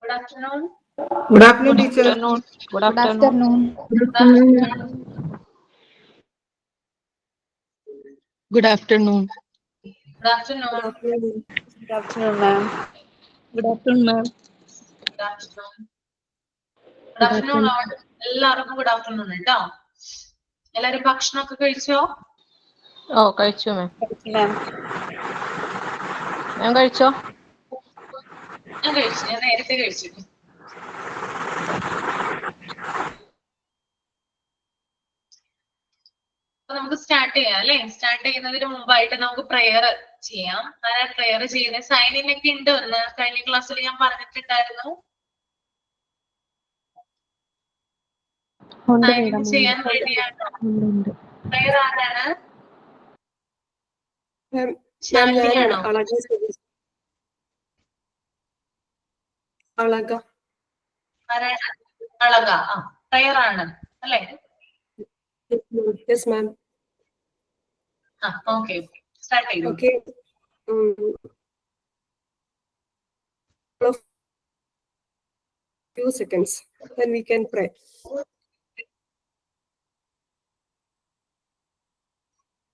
Good afternoon. Good afternoon, teacher. Good afternoon. Good afternoon. Good afternoon. Good afternoon. Good afternoon, ma'am. Good afternoon, ma'am. Good afternoon. Good afternoon. എല്ലാവർക്കും good afternoon കേട്ടോ. എല്ലാരും ഭക്ഷണമൊക്കെ കഴിച്ചോ? കഴിച്ചു മാം. മാം കഴിച്ചോ? ഞാൻ കഴിച്ചു, ഞാൻ നേരത്തെ കഴിച്ചു. അപ്പൊ നമുക്ക് സ്റ്റാർട്ട് ചെയ്യാം അല്ലെ. സ്റ്റാർട്ട് ചെയ്യുന്നതിന് മുമ്പായിട്ട് നമുക്ക് പ്രെയർ ചെയ്യാം. ആരാ പ്രെയർ ചെയ്യുന്നത്? സൈൻ ഒക്കെ ഉണ്ട്. ഒന്ന് കഴിഞ്ഞ ക്ലാസ്സിൽ ഞാൻ പറഞ്ഞിട്ടുണ്ടായിരുന്നു. സൈൻ ചെയ്യാൻ റെഡിയാണ്. പ്രെയർ ആരാണ്? ശാലിനിയാണോ? ആരാണ്? അളക. പ്രെയർ ആണ് അല്ലേ? Yes, ma'am. Okay. Start ചെയ്തു. Okay. Few seconds, then we can pray.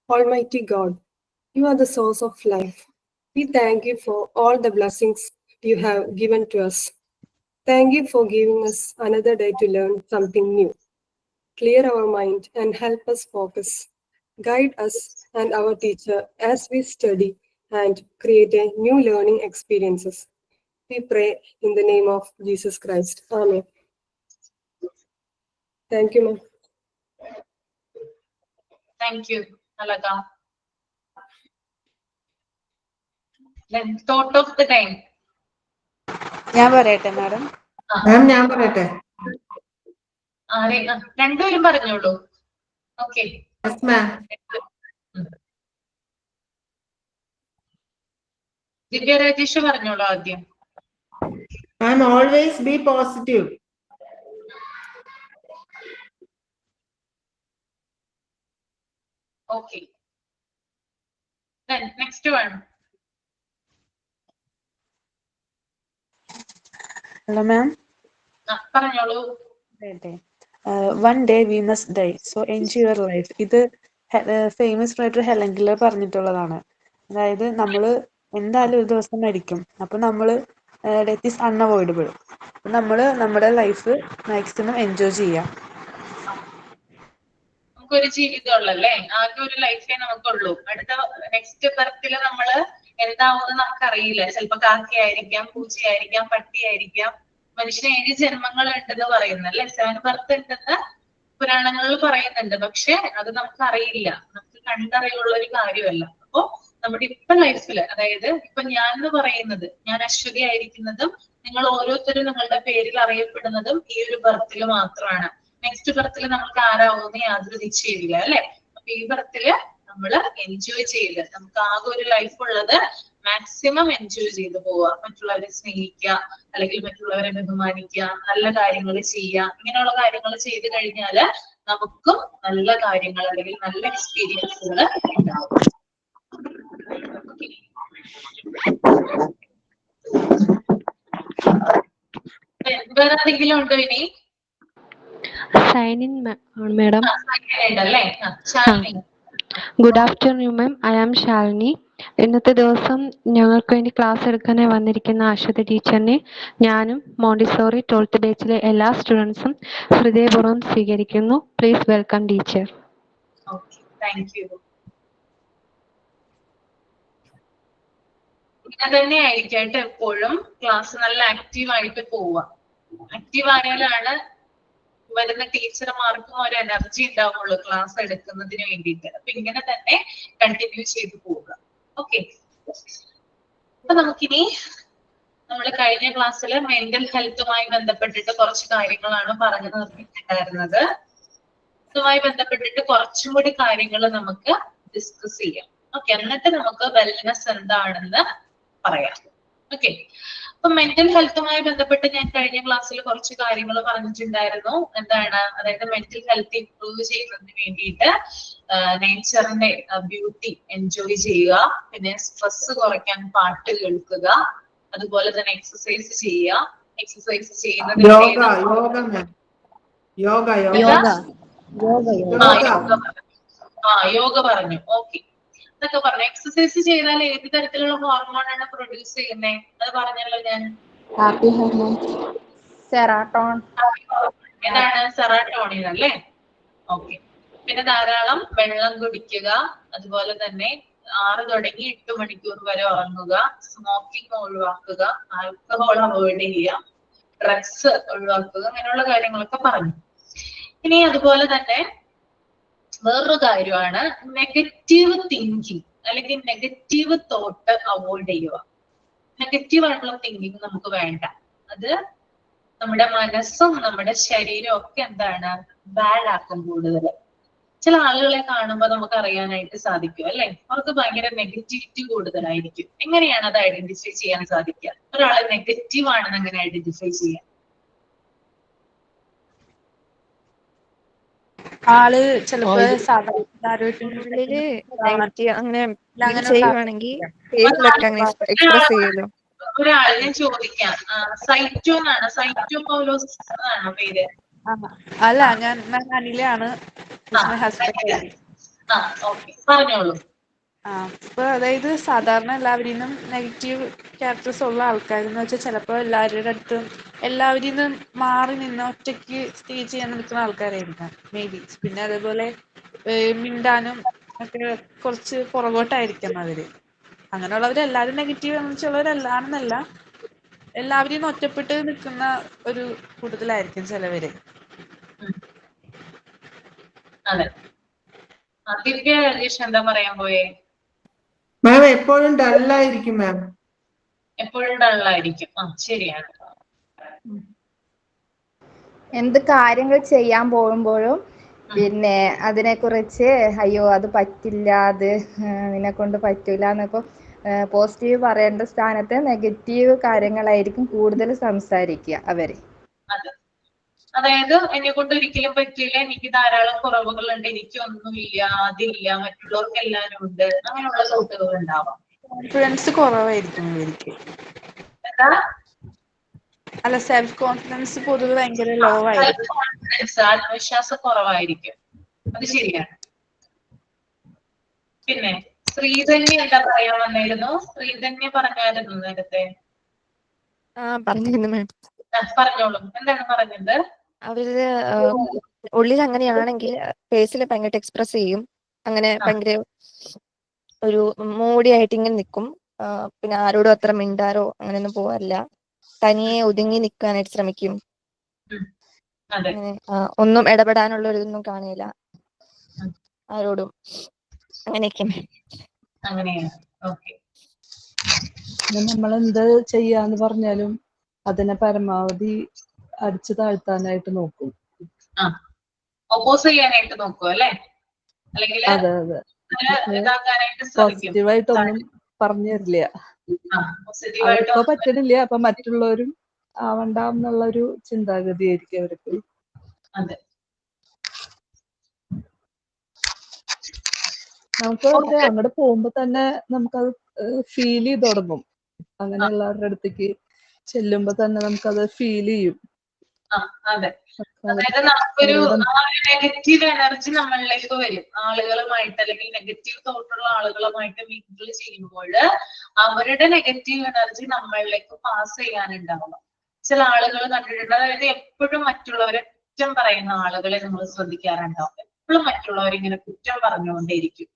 Almighty God, you are the source of life. We thank you for all the blessings you have given to us. Thank you for giving us another day to learn something new. Clear our mind and help us focus. Guide us and our teacher as we study and create a new learning experiences. We pray in the name of Jesus Christ. Amen. Thank you, ma'am. Thank you, Alaga. Then thought of the time. ഞാൻ പറയട്ടെ madam. മാം ഞാൻ പറയട്ടെ. രണ്ടുപേരും പറഞ്ഞോളൂ. Okay. Yes ma'am. Divya Rajesh പറഞ്ഞോളൂ ആദ്യം. Ma'am always be positive. Okay. Then next one. Hello, ma'am. പറഞ്ഞോളൂ. One day we must die, so enjoy your life. ഇത് ഫേമസ് റൈറ്റർ ഹെലൻ കെല്ലർ പറഞ്ഞിട്ടുള്ളതാണ്. അതായത് നമ്മൾ എന്തായാലും ഒരു ദിവസം മരിക്കും. അപ്പൊ നമ്മള് ഡെത്ത് ഈസ് അൺഅവോയ്ഡബിൾ. നമ്മള് നമ്മുടെ ലൈഫ് മാക്സിമം എൻജോയ് ചെയ്യാം. നമുക്കൊരു ജീവിതമുള്ളല്ലേ, ആകെ ഒരു ലൈഫേ നമുക്കുള്ളൂ. അടുത്ത നെക്സ്റ്റ് ബർത്തിൽ നമ്മള് എന്താവുമെന്ന് നമുക്കറിയില്ല. ചിലപ്പോ കാക്കയായിരിക്കാം, പൂച്ചയായിരിക്കാം, പട്ടിയായിരിക്കാം. മനുഷ്യന് 7 ജന്മങ്ങൾ ഉണ്ടെന്ന് പറയുന്നു അല്ലെ, 7 ബർത്ത് ഉണ്ടെന്ന് പുരാണങ്ങളിൽ പറയുന്നുണ്ട്. പക്ഷെ അത് നമുക്ക് അറിയില്ല, നമുക്ക് കണ്ടറിയുള്ള ഒരു കാര്യമല്ല. അപ്പോ നമ്മുടെ ഇപ്പൊ ലൈഫില്, അതായത് ഇപ്പൊ ഞാൻ എന്ന് പറയുന്നത്, ഞാൻ അശ്വതി ആയിരിക്കുന്നതും നിങ്ങൾ ഓരോരുത്തരും നിങ്ങളുടെ പേരിൽ അറിയപ്പെടുന്നതും ഈ ഒരു ബർത്തിൽ മാത്രമാണ്. നെക്സ്റ്റ് ബർത്തിൽ നമുക്ക് ആരാവുന്ന യാതൊരു നിശ്ചയമില്ല അല്ലെ. അപ്പൊ ഈ ബർത്തില് നമ്മള് എൻജോയ് ചെയ്ത്, നമുക്ക് ആകെ ഒരു ലൈഫ് ഉള്ളത് മാക്സിമം എൻജോയ് ചെയ്ത് പോവുക. മറ്റുള്ളവരെ സ്നേഹിക്കുക, അല്ലെങ്കിൽ മറ്റുള്ളവരെ ബഹുമാനിക്കുക, നല്ല കാര്യങ്ങൾ ചെയ്യുക. ഇങ്ങനെയുള്ള കാര്യങ്ങൾ ചെയ്ത് കഴിഞ്ഞാല് നമുക്കും നല്ല കാര്യങ്ങൾ അല്ലെങ്കിൽ നല്ല എക്സ്പീരിയൻസുകൾ ഉണ്ടാവും. വേറെ എന്തെങ്കിലും ഉണ്ടോ ഇനി? Sign in, madam. Good afternoon, ma'am. I am Shalini. ഇന്നത്തെ ദിവസം ഞങ്ങൾക്ക് വേണ്ടി ക്ലാസ് എടുക്കാനായി വന്നിരിക്കുന്ന അശ്വതി ടീച്ചറിനെ ഞാനും മോണ്ടിസോറി 12th ബാച്ചിലെ എല്ലാ സ്റ്റുഡൻസും ഹൃദയപൂർവ്വം സ്വീകരിക്കുന്നു. Please welcome teacher. ഇങ്ങനെ തന്നെ ആയിരിക്കട്ടെ എപ്പോഴും ക്ലാസ് നല്ല ആക്റ്റീവായിട്ട് പോവുക. ആക്റ്റീവ് ആയാലാണ് വരുന്ന ടീച്ചർമാർക്കും ഒരു എനർജി ഉണ്ടാവുള്ളൂ ക്ലാസ് എടുക്കുന്നതിന് വേണ്ടിയിട്ട്. അപ്പൊ ഇങ്ങനെ തന്നെ കണ്ടിന്യൂ ചെയ്തു പോവുക. ഓക്കെ. അപ്പൊ നമുക്കിനി നമ്മൾ കഴിഞ്ഞ ക്ലാസ്സിൽ മെന്റൽ ഹെൽത്തുമായി ബന്ധപ്പെട്ടിട്ട് കുറച്ച് കാര്യങ്ങളാണ് പറഞ്ഞു നിർത്തിയിട്ടുണ്ടായിരുന്നത്. ഇതുമായി ബന്ധപ്പെട്ടിട്ട് കുറച്ചും കൂടി കാര്യങ്ങൾ നമുക്ക് ഡിസ്കസ് ചെയ്യാം. ഓക്കെ. എന്നിട്ട് നമുക്ക് വെൽനെസ് എന്താണെന്ന് പറയാം. ഓക്കെ. അപ്പൊ മെന്റൽ ഹെൽത്തുമായി ബന്ധപ്പെട്ട് ഞാൻ കഴിഞ്ഞ ക്ലാസ്സിൽ കുറച്ച് കാര്യങ്ങൾ പറഞ്ഞിട്ടുണ്ടായിരുന്നു. എന്താണ്, അതായത് മെന്റൽ ഹെൽത്ത് ഇംപ്രൂവ് ചെയ്യുന്നതിന് വേണ്ടിയിട്ട് നേച്ചറിന്റെ ബ്യൂട്ടി എൻജോയ് ചെയ്യുക, പിന്നെ സ്ട്രെസ് കുറയ്ക്കാൻ പാട്ട് കേൾക്കുക, അതുപോലെ തന്നെ എക്സസൈസ് ചെയ്യുക. എക്സസൈസ് ചെയ്യുന്നത് യോഗ യോഗ മാം യോഗ യോഗ ഏതാ? യോഗ യോഗ പറഞ്ഞു. ഓക്കെ, ഇതൊക്കെ പറഞ്ഞു. എക്സസൈസ് ചെയ്താൽ ഏത് തരത്തിലുള്ള ഹോർമോണാണ് പ്രൊഡ്യൂസ് ചെയ്യുന്നത്? അത് പറഞ്ഞല്ലോ ഞാൻ. Happy hormone, serotonin. ഏതാണ്? സെറാട്ടോണിൻ അല്ലേ? ഓക്കെ. പിന്നെ ധാരാളം വെള്ളം കുടിക്കുക, അതുപോലെ തന്നെ 6 തുടങ്ങി 8 മണിക്കൂർ വരെ ഉറങ്ങുക, സ്മോക്കിംഗ് ഒഴിവാക്കുക, ആൽക്കഹോൾ അവോയ്ഡ് ചെയ്യുക, ഡ്രഗ്സ് ഒഴിവാക്കുക, അങ്ങനെയുള്ള കാര്യങ്ങളൊക്കെ പറഞ്ഞു. ഇനി അതുപോലെ തന്നെ വേറൊരു കാര്യമാണ് നെഗറ്റീവ് തിങ്കിങ് അല്ലെങ്കിൽ നെഗറ്റീവ് തോട്ട് അവോയ്ഡ് ചെയ്യുക. നെഗറ്റീവ് ആയിട്ടുള്ള തിങ്കിങ് നമുക്ക് വേണ്ട. അത് നമ്മുടെ മനസ്സും നമ്മുടെ ശരീരവും ഒക്കെ എന്താണ് ബാഡ് ആക്കും കൂടുതൽ. ചില ആളുകളെ കാണുമ്പോൾ നമുക്ക് അറിയാനായിട്ട് സാധിക്കും അല്ലെ, അവർക്ക് ഭയങ്കര നെഗറ്റിവിറ്റി കൂടുതലായിരിക്കും. എങ്ങനെയാണ് അത് ഐഡന്റിഫൈ ചെയ്യാൻ സാധിക്കുക? ഒരാളെ നെഗറ്റീവ് ആണെന്ന് എങ്ങനെ ഐഡന്റിഫൈ ചെയ്യാം? ആള് ചിലപ്പോ ഉള്ളില് നെഗറ്റീവ് അങ്ങനെ ചെയ്യുവാണെങ്കിൽ ഫേസിലൊക്കെ അങ്ങനെ എക്സ്പ്രസ് ചെയ്യുമല്ലോ. ഒരാളെ ഞാൻ ചോദിക്കാം, സൈറ്റോ എന്നാണ്, സൈറ്റോ പൗലോസ് എന്നാണോ പേര്? അല്ല, ഞാൻ അനിലാണ്, ഹസ്ബൻഡ്. ഓക്കെ, പറഞ്ഞോളൂ. അപ്പൊ അതായത് സാധാരണ എല്ലാവരിൽ നെഗറ്റീവ് ക്യാരക്ടേഴ്സ് ഉള്ള ആൾക്കാരെന്ന് വെച്ചാൽ ചിലപ്പോൾ എല്ലാവരുടെ അടുത്തും എല്ലാവരിൽ നിന്നും മാറി നിന്ന് ഒറ്റയ്ക്ക് സ്റ്റേ ചെയ്യാൻ നിൽക്കുന്ന ആൾക്കാരായിരിക്കാം മേ ബി. പിന്നെ അതേപോലെ മിണ്ടാനും ഒക്കെ കുറച്ച് പുറകോട്ടായിരിക്കാം അവര്. അങ്ങനെയുള്ളവരെല്ലാവരും നെഗറ്റീവ് എന്ന് വെച്ചുള്ളവരെല്ലാണെന്നല്ല, എല്ലാവരിൽ നിന്നും ഒറ്റപ്പെട്ട് നിൽക്കുന്ന ഒരു കൂട്ടത്തിലായിരിക്കും ചിലവര്. അതെ. ദിവ്യ രാജേഷ് എന്താ പറയാൻ പോയേ? മാം എപ്പോഴും ഡള്ളായിരിക്കും മാം. എപ്പോഴും ഡള്ളായിരിക്കും. ശരിയാണ്. എന്ത് കാര്യങ്ങൾ ചെയ്യാൻ പോകുമ്പോഴും പിന്നെ അതിനെക്കുറിച്ച് അയ്യോ അത് പറ്റില്ല, അത് നിന്നെ കൊണ്ട് പറ്റൂല എന്നൊക്കെ പോസിറ്റീവ് പറയേണ്ട സ്ഥാനത്ത് നെഗറ്റീവ് കാര്യങ്ങളായിരിക്കും കൂടുതൽ സംസാരിക്കുക അവര്. അതെ, അതായത് എന്നെ കൊണ്ട് ഒരിക്കലും പറ്റില്ല, എനിക്ക് ധാരാളം കുറവുകളുണ്ട്, എനിക്കൊന്നുമില്ല, അതില്ല, മറ്റുള്ളവർക്ക് എല്ലാവരും ഉണ്ട്, അങ്ങനെയുള്ള തോട്ടുകൾ ഉണ്ടാവാം. കോൺഫിഡൻസ് കുറവായിരിക്കും ഇവർക്ക്. എന്താ? അല്ല, സെൽഫ് കോൺഫിഡൻസ് പൊതുവെ ഭയങ്കര ലോ ആയിരിക്കും. ആത്മവിശ്വാസം കുറവായിരിക്കും. അത് ശരിയാണ്. പിന്നെ ശ്രീധന്യ എന്താ പറയാൻ വന്നിരുന്നു? ശ്രീധന്യ പറഞ്ഞായിരുന്നു നേരത്തെ. പറഞ്ഞിരുന്നു മാം. പറഞ്ഞോളൂ, എന്താണ് പറഞ്ഞത്? അവര് ഉള്ളിൽ അങ്ങനെയാണെങ്കിൽ ഫേസിൽ ഭയങ്കര എക്സ്പ്രസ് ചെയ്യും. അങ്ങനെ ഭയങ്കര ഒരു മൂടി ആയിട്ട് ഇങ്ങനെ നിൽക്കും. പിന്നെ ആരോടും അത്ര മിണ്ടാരോ അങ്ങനെയൊന്നും പോവാറില്ല. തനിയെ ഒതുങ്ങി നിൽക്കാനായിട്ട് ശ്രമിക്കും. അങ്ങനെ ഒന്നും ഇടപെടാനുള്ള ഒരു ഇതൊന്നും കാണില്ല ആരോടും. അങ്ങനെയൊക്കെ. അങ്ങനെയാണ്. ഓക്കെ. നമ്മൾ എന്ത് ചെയ്യാന്ന് പറഞ്ഞാലും അതിനെ പരമാവധി അടിച്ചു താഴ്ത്താനായിട്ട് നോക്കും. ഒപ്പോസ് ചെയ്യാനായിട്ട് നോക്കും അല്ലെ? അല്ലെങ്കിൽ അതെ അതെ, പോസിറ്റീവായിട്ടൊന്നും പറഞ്ഞു തരില്ല. അവർക്കോ പറ്റണില്ല, അപ്പൊ മറ്റുള്ളവരും ആവണ്ടെന്നുള്ളൊരു ചിന്താഗതി ആയിരിക്കും അവർക്ക്. അതെ, നമുക്ക് അങ്ങോട്ട് പോകുമ്പോ തന്നെ നമുക്കത് ഫീൽ ചെയ്ത് തുടങ്ങും. അങ്ങനെയുള്ളവരുടെ അടുത്തേക്ക് ചെല്ലുമ്പോ തന്നെ നമുക്കത് ഫീൽ ചെയ്യും. അതെ, അതായത് നമുക്കൊരു നെഗറ്റീവ് എനർജി നമ്മളിലേക്ക് വരും. ആളുകളുമായിട്ട് അല്ലെങ്കിൽ നെഗറ്റീവ് തോട്ടുള്ള ആളുകളുമായിട്ട് മിങ്കിൾ ചെയ്യുമ്പോൾ അവരുടെ നെഗറ്റീവ് എനർജി നമ്മളിലേക്ക് പാസ് ചെയ്യാനുണ്ടാവും. ചില ആളുകൾ കണ്ടിട്ടുണ്ട്, അതായത് എപ്പോഴും മറ്റുള്ളവരെ കുറ്റം പറയുന്ന ആളുകളെ നമ്മൾ ശ്രദ്ധിക്കാറുണ്ടാവും. എപ്പോഴും മറ്റുള്ളവരെ ഇങ്ങനെ കുറ്റം പറഞ്ഞുകൊണ്ടേയിരിക്കും,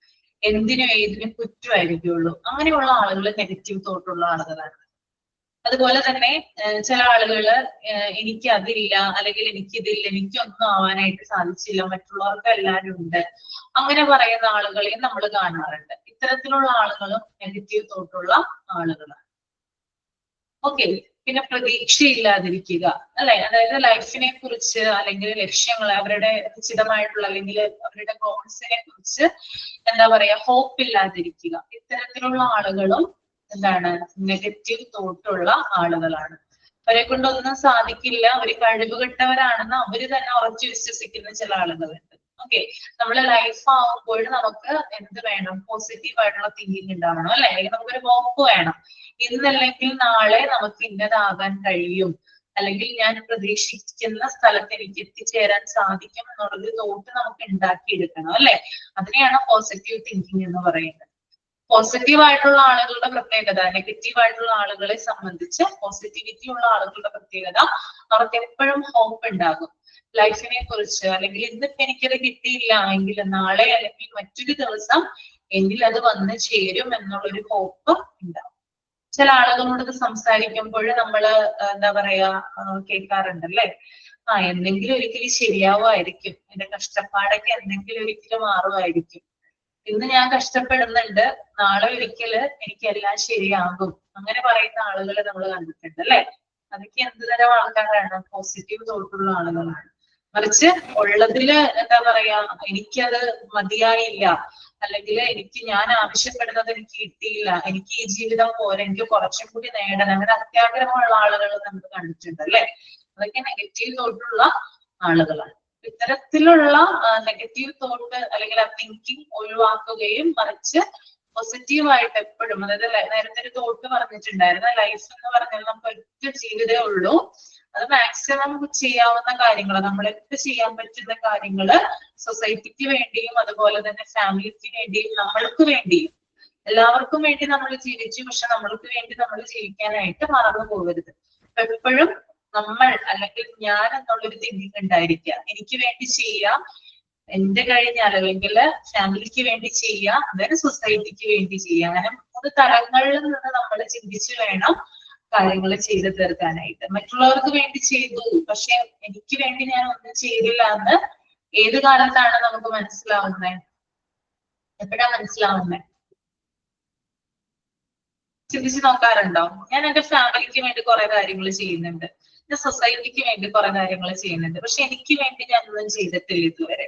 എന്തിനും ഏതിനും കുറ്റമായിരിക്കുള്ളൂ. അങ്ങനെയുള്ള ആളുകൾ നെഗറ്റീവ് തോട്ടുള്ള ആളുകളാണ്. അതുപോലെ തന്നെ ചില ആളുകള് എനിക്ക് അതില്ല, അല്ലെങ്കിൽ എനിക്കിതില്ല, എനിക്കൊന്നും ആവാനായിട്ട് സാധിച്ചില്ല, മറ്റുള്ളവർക്ക് എല്ലാവരും ഉണ്ട്, അങ്ങനെ പറയുന്ന ആളുകളെയും നമ്മൾ കാണാറുണ്ട്. ഇത്തരത്തിലുള്ള ആളുകളും നെഗറ്റീവ് തോട്ടുള്ള ആളുകളാണ്. ഓക്കെ. പിന്നെ പ്രതീക്ഷയില്ലാതിരിക്കുക അല്ലെ, അതായത് ലൈഫിനെ കുറിച്ച് അല്ലെങ്കിൽ ലക്ഷ്യങ്ങൾ, അവരുടെ നിശ്ചിതമായിട്ടുള്ള അല്ലെങ്കിൽ അവരുടെ ഗോൾസിനെ കുറിച്ച് എന്താ പറയാ, ഹോപ്പ് ഇല്ലാതിരിക്കുക. ഇത്തരത്തിലുള്ള ആളുകളും എന്താണ്, നെഗറ്റീവ് തോട്ടുള്ള ആളുകളാണ്. അവരെ കൊണ്ടൊന്നും സാധിക്കില്ല, അവര് കഴിവുകെട്ടവരാണെന്ന് അവര് തന്നെ ഉറച്ചു വിശ്വസിക്കുന്ന ചില ആളുകളുണ്ട്. ഓക്കെ, നമ്മളെ ലൈഫ് ആവുമ്പോൾ നമുക്ക് എന്ത് വേണം, പോസിറ്റീവ് ആയിട്ടുള്ള തിങ്കിങ് ഉണ്ടാവണം അല്ലെ, അല്ലെങ്കിൽ നമുക്കൊരു ഹോപ്പ് വേണം. ഇന്നല്ലെങ്കിൽ നാളെ നമുക്ക് ഇന്നതാകാൻ കഴിയും, അല്ലെങ്കിൽ ഞാൻ പ്രതീക്ഷിക്കുന്ന സ്ഥലത്ത് എനിക്ക് എത്തിച്ചേരാൻ സാധിക്കും എന്നുള്ളൊരു തോട്ട് നമുക്ക് ഉണ്ടാക്കിയെടുക്കണം അല്ലെ. അതിനെയാണ് പോസിറ്റീവ് തിങ്കിങ് എന്ന് പറയുന്നത്. പോസിറ്റീവ് ആയിട്ടുള്ള ആളുകളുടെ പ്രത്യേകത, നെഗറ്റീവ് ആയിട്ടുള്ള ആളുകളെ സംബന്ധിച്ച് പോസിറ്റിവിറ്റി ഉള്ള ആളുകളുടെ പ്രത്യേകത അവർക്ക് എപ്പോഴും ഹോപ്പ് ഉണ്ടാകും ലൈഫിനെ കുറിച്ച്. അല്ലെങ്കിൽ ഇന്നിപ്പോ എനിക്കത് കിട്ടിയില്ല എങ്കിൽ നാളെ അല്ലെങ്കിൽ മറ്റൊരു ദിവസം എന്നിൽ അത് വന്ന് ചേരും എന്നുള്ളൊരു ഹോപ്പ് ഉണ്ടാവും. ചില ആളുകളോട് ഇത് സംസാരിക്കുമ്പോൾ നമ്മള് എന്താ പറയാ കേൾക്കാറുണ്ടല്ലേ, എന്തെങ്കിലും ഒരിക്കലും ശരിയാവുമായിരിക്കും, എന്റെ കഷ്ടപ്പാടൊക്കെ എന്തെങ്കിലും ഒരിക്കലും മാറുമായിരിക്കും, ഇന്ന് ഞാൻ കഷ്ടപ്പെടുന്നുണ്ട്, നാളെ ഒരിക്കല് എനിക്കെല്ലാം ശരിയാകും, അങ്ങനെ പറയുന്ന ആളുകളെ നമ്മൾ കണ്ടിട്ടുണ്ട് അല്ലെ. അതൊക്കെ എന്ത് തരം ആൾക്കാരാണ്? പോസിറ്റീവ് തോട്ടുള്ള ആളുകളാണ്. മറിച്ച് ഉള്ളതില് എന്താ പറയാ, എനിക്കത് മതിയായില്ല, അല്ലെങ്കിൽ ഞാൻ ആവശ്യപ്പെടുന്നത് എനിക്ക് കിട്ടിയില്ല, എനിക്ക് ഈ ജീവിതം പോരെ, എനിക്ക് കുറച്ചും കൂടി നേടണം, അങ്ങനെ അത്യാഗ്രഹമുള്ള ആളുകൾ നമ്മൾ കണ്ടിട്ടുണ്ട് അല്ലെ. അതൊക്കെ നെഗറ്റീവ് തോട്ടുള്ള ആളുകളാണ്. ഇത്തരത്തിലുള്ള നെഗറ്റീവ് തോട്ട് അല്ലെങ്കിൽ ആ തിങ്കിങ് ഒഴിവാക്കുകയും മറിച്ച് പോസിറ്റീവായിട്ട് എപ്പോഴും, അതായത് നേരത്തെ ഒരു തോട്ട് പറഞ്ഞിട്ടുണ്ടായിരുന്നു, ലൈഫ് എന്ന് പറഞ്ഞാൽ നമുക്ക് ഒറ്റ ജീവിതമേ ഉള്ളൂ, അത് മാക്സിമം ചെയ്യാവുന്ന കാര്യങ്ങൾ, നമ്മളെന്ത് ചെയ്യാൻ പറ്റുന്ന കാര്യങ്ങള് സൊസൈറ്റിക്ക് വേണ്ടിയും അതുപോലെ തന്നെ ഫാമിലിക്ക് വേണ്ടിയും നമ്മൾക്ക് വേണ്ടിയും എല്ലാവർക്കും വേണ്ടി നമ്മൾ ജീവിച്ചു, പക്ഷെ നമ്മൾക്ക് വേണ്ടി നമ്മൾ ജീവിക്കാനായിട്ട് മറന്നു പോകരുത്. എപ്പോഴും നമ്മൾ അല്ലെങ്കിൽ ഞാൻ എന്നുള്ളൊരു തിങ്കിങ് ഉണ്ടായിരിക്കുക, എനിക്ക് വേണ്ടി ചെയ്യാം, എന്റെ കഴിഞ്ഞാൽ അല്ലെങ്കിൽ ഫാമിലിക്ക് വേണ്ടി ചെയ്യാം, അതായത് സൊസൈറ്റിക്ക് വേണ്ടി ചെയ്യാം. അങ്ങനെ 3 തലങ്ങളിൽ നിന്ന് നമ്മൾ ചിന്തിച്ചു വേണം കാര്യങ്ങൾ ചെയ്തു തീർക്കാനായിട്ട്. മറ്റുള്ളവർക്ക് വേണ്ടി ചെയ്തു, പക്ഷെ എനിക്ക് വേണ്ടി ഞാൻ ഒന്നും ചെയ്തില്ല എന്ന് ഏത് കാലത്താണ് നമുക്ക് മനസ്സിലാവുന്നത്? എപ്പോഴാ മനസ്സിലാവുന്നത്? ചിന്തിച്ച് നോക്കാറുണ്ടോ? ഞാൻ എന്റെ ഫാമിലിക്ക് വേണ്ടി കുറെ കാര്യങ്ങൾ ചെയ്യുന്നുണ്ട്, ഞാൻ സൊസൈറ്റിക്ക് വേണ്ടി കുറെ കാര്യങ്ങൾ ചെയ്യുന്നുണ്ട്, പക്ഷെ എനിക്ക് വേണ്ടി ഞാൻ ഒന്നും ചെയ്തിട്ടില്ല ഇതുവരെ.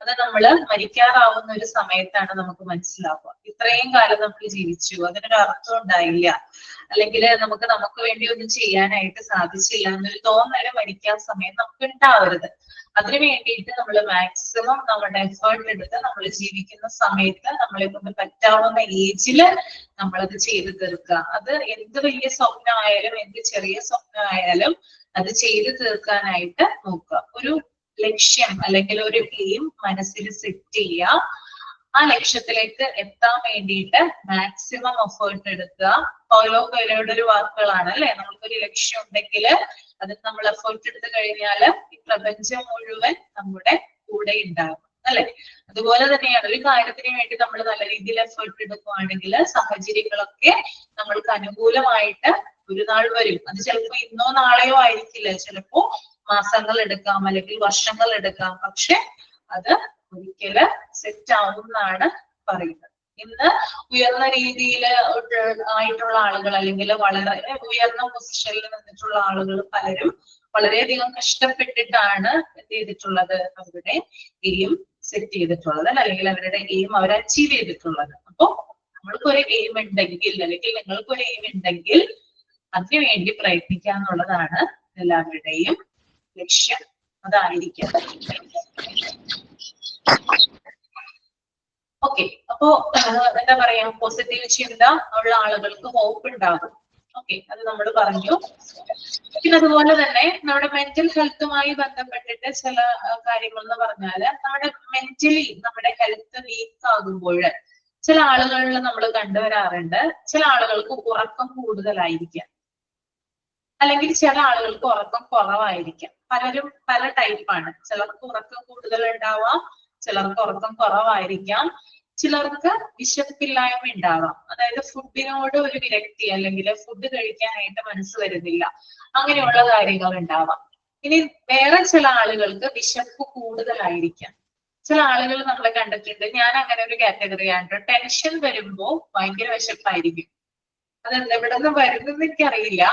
അത് നമ്മള് മരിക്കാറാവുന്ന ഒരു സമയത്താണ് നമുക്ക് മനസ്സിലാവുക. ഇത്രയും കാലം നമ്മൾ ജീവിച്ചു, അതിനൊരു അർത്ഥം ഉണ്ടായില്ല, അല്ലെങ്കിൽ നമുക്ക് വേണ്ടി ഒന്നും ചെയ്യാനായിട്ട് സാധിച്ചില്ല എന്നൊരു തോന്നല് മരിക്കാൻ സമയം നമുക്ക് ഉണ്ടാവരുത്. അതിനു വേണ്ടിയിട്ട് നമ്മൾ മാക്സിമം നമ്മുടെ എഫേർട്ട് എടുത്ത് നമ്മൾ ജീവിക്കുന്ന സമയത്ത് നമ്മളെ കൊണ്ട് പറ്റാവുന്ന ഏജില് നമ്മളത് ചെയ്തു തീർക്കുക. അത് എന്ത് വലിയ സ്വപ്നമായാലും എന്ത് ചെറിയ സ്വപ്നമായാലും അത് ചെയ്തു തീർക്കാനായിട്ട് നോക്കുക. ഒരു ലക്ഷ്യം അല്ലെങ്കിൽ ഒരു എയിം മനസ്സിൽ സെറ്റ് ചെയ്യുക, ആ ലക്ഷ്യത്തിലേക്ക് എത്താൻ വേണ്ടിയിട്ട് മാക്സിമം എഫേർട്ട് എടുക്കുക. പൗലോ കൊയ്ലോയുടെ ഒരു വാക്കുകളാണ് അല്ലെ, നമുക്കൊരു ലക്ഷ്യം ഉണ്ടെങ്കിൽ അതിന് നമ്മൾ എഫേർട്ട് എടുത്തു കഴിഞ്ഞാൽ ഈ പ്രപഞ്ചം മുഴുവൻ നമ്മുടെ കൂടെ ഉണ്ടാകും അല്ലെ. അതുപോലെ തന്നെയാണ് ഒരു കാര്യത്തിന് വേണ്ടി നമ്മൾ നല്ല രീതിയിൽ എഫേർട്ട് എടുക്കുകയാണെങ്കിൽ സാഹചര്യങ്ങളൊക്കെ നമ്മൾക്ക് അനുകൂലമായിട്ട് ഒരു നാൾ വരും. അത് ചിലപ്പോൾ ഇന്നോ നാളെയോ ആയിരിക്കില്ല, ചിലപ്പോ മാസങ്ങൾ എടുക്കാം അല്ലെങ്കിൽ വർഷങ്ങൾ എടുക്കാം, പക്ഷെ അത് ഒരിക്കല് സെറ്റ് ആവും എന്നാണ് പറയുന്നത്. ഇന്ന് ഉയർന്ന രീതിയിൽ ആയിട്ടുള്ള ആളുകൾ അല്ലെങ്കിൽ വളരെ ഉയർന്ന പൊസിഷനിൽ നിന്നിട്ടുള്ള ആളുകൾ പലരും വളരെയധികം കഷ്ടപ്പെട്ടിട്ടാണ് എന്ത് ചെയ്തിട്ടുള്ളത്, അവരുടെ എയിം സെറ്റ് ചെയ്തിട്ടുള്ളത് അല്ലെങ്കിൽ അവരുടെ എയിം അവർ അച്ചീവ് ചെയ്തിട്ടുള്ളത്. അപ്പോ നമ്മൾക്കൊരു എയിം ഉണ്ടെങ്കിൽ അല്ലെങ്കിൽ നിങ്ങൾക്കൊരു എയിം ഉണ്ടെങ്കിൽ അതിനു വേണ്ടി പ്രയത്നിക്കുക എന്നുള്ളതാണ് എല്ലാവരുടെയും ലക്ഷ്യം. അതായിരിക്കും. ഓക്കെ, അപ്പോ എന്താ പറയാ, പോസിറ്റീവ് ചിന്ത ഉള്ള ആളുകൾക്ക് ഹോപ്പ് ഉണ്ടാകും. ഓക്കെ, അത് നമ്മൾ പറഞ്ഞു. പിന്നെ അതുപോലെ തന്നെ നമ്മുടെ മെന്റൽ ഹെൽത്തുമായി ബന്ധപ്പെട്ടിട്ട് ചില കാര്യങ്ങൾ എന്ന് പറഞ്ഞാല് നമ്മുടെ മെന്റലി നമ്മുടെ ഹെൽത്ത് വീക്ക് ആകുമ്പോൾ ചില ആളുകളിൽ നമ്മൾ കണ്ടുവരാറുണ്ട്, ചില ആളുകൾക്ക് ഉറക്കം കൂടുതലായിരിക്കാം, അല്ലെങ്കിൽ ചില ആളുകൾക്ക് ഉറക്കം കുറവായിരിക്കാം. പലരും പല ടൈപ്പാണ്. ചിലർക്ക് ഉറക്കം കൂടുതൽ ഉണ്ടാവാം, ചിലർക്ക് ഉറക്കം കുറവായിരിക്കാം, ചിലർക്ക് വിശപ്പില്ലായ്മ ഉണ്ടാവാം, അതായത് ഫുഡിനോട് ഒരു വിരക്തി അല്ലെങ്കിൽ ഫുഡ് കഴിക്കാനായിട്ട് മനസ്സ് വരുന്നില്ല, അങ്ങനെയുള്ള കാര്യങ്ങൾ ഉണ്ടാവാം. ഇനി വേറെ ചില ആളുകൾക്ക് വിശപ്പ് കൂടുതലായിരിക്കാം. ചില ആളുകൾ നമ്മളെ കണ്ടിട്ടുണ്ട്, ഞാൻ അങ്ങനെ ഒരു കാറ്റഗറിയാണ്. ടെൻഷൻ വരുമ്പോ ഭയങ്കര വിശപ്പായിരിക്കും. അത് എവിടെ നിന്ന് വരുന്നെന്ന് എനിക്കറിയില്ല,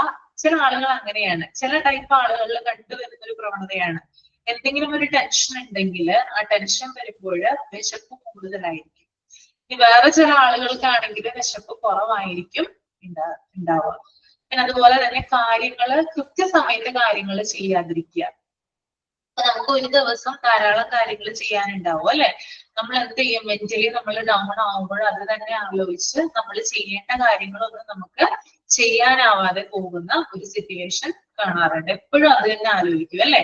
ചില ആളുകൾ അങ്ങനെയാണ്. ചില ടൈപ്പ് ആളുകളിൽ കണ്ടുവരുന്ന ഒരു പ്രവണതയാണ്, എന്തെങ്കിലും ഒരു ടെൻഷൻ ഉണ്ടെങ്കിൽ ആ ടെൻഷൻ വരുമ്പോൾ വിശപ്പ് കൂടുതലായിരിക്കും. ഇനി വേറെ ചില ആളുകൾക്കാണെങ്കിൽ വിശപ്പ് കുറവായിരിക്കും ഉണ്ടാവുക. പിന്നെ അതുപോലെ തന്നെ കാര്യങ്ങള് കൃത്യസമയത്ത് കാര്യങ്ങൾ ചെയ്യാതിരിക്കുക. നമുക്ക് ഒരു ദിവസം ധാരാളം കാര്യങ്ങൾ ചെയ്യാനുണ്ടാവും അല്ലെ. നമ്മൾ എന്ത് ചെയ്യും, മെന്റലി നമ്മൾ ഡൗൺ ആവുമ്പോൾ അത് തന്നെ ആലോചിച്ച് നമ്മൾ ചെയ്യേണ്ട കാര്യങ്ങളൊന്നും നമുക്ക് ചെയ്യാനാവാതെ പോകുന്ന ഒരു സിറ്റുവേഷൻ കാണാറുണ്ട്. എപ്പോഴും അത് തന്നെ ആലോചിക്കും അല്ലെ.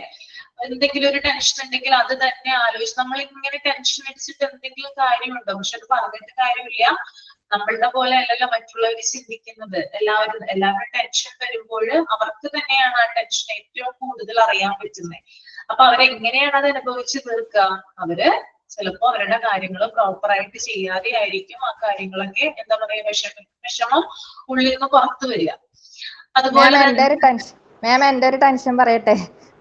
എന്തെങ്കിലും ഒരു ടെൻഷൻ ഉണ്ടെങ്കിൽ അത് തന്നെ ആലോചിച്ച് നമ്മൾ ഇങ്ങനെ ടെൻഷൻ അടിച്ചിട്ട് എന്തെങ്കിലും കാര്യമുണ്ടോ? പക്ഷെ അത് പറഞ്ഞിട്ട് കാര്യമില്ല. നമ്മളുടെ പോലെ അല്ലല്ലോ മറ്റുള്ളവർ ചിന്തിക്കുന്നത്. എല്ലാവരും ടെൻഷൻ വരുമ്പോൾ അവർക്ക് തന്നെയാണ് ആ ടെൻഷൻ ഏറ്റവും കൂടുതൽ അറിയാൻ പറ്റുന്നത്. അപ്പൊ അവരെങ്ങനെയാണ് അത് അനുഭവിച്ച് തീർക്കുക? അവര് ചിലപ്പോ അവരുടെ കാര്യങ്ങൾ പ്രോപ്പറായിട്ട് ചെയ്യാതെ ആയിരിക്കും ആ കാര്യങ്ങളൊക്കെ എന്താ പറയാ വിഷമം ഉള്ളിൽ നിന്ന് പുറത്തു വരിക. അതുപോലെ മാം എന്റെ ഒരു ടെൻഷൻ പറയട്ടെ.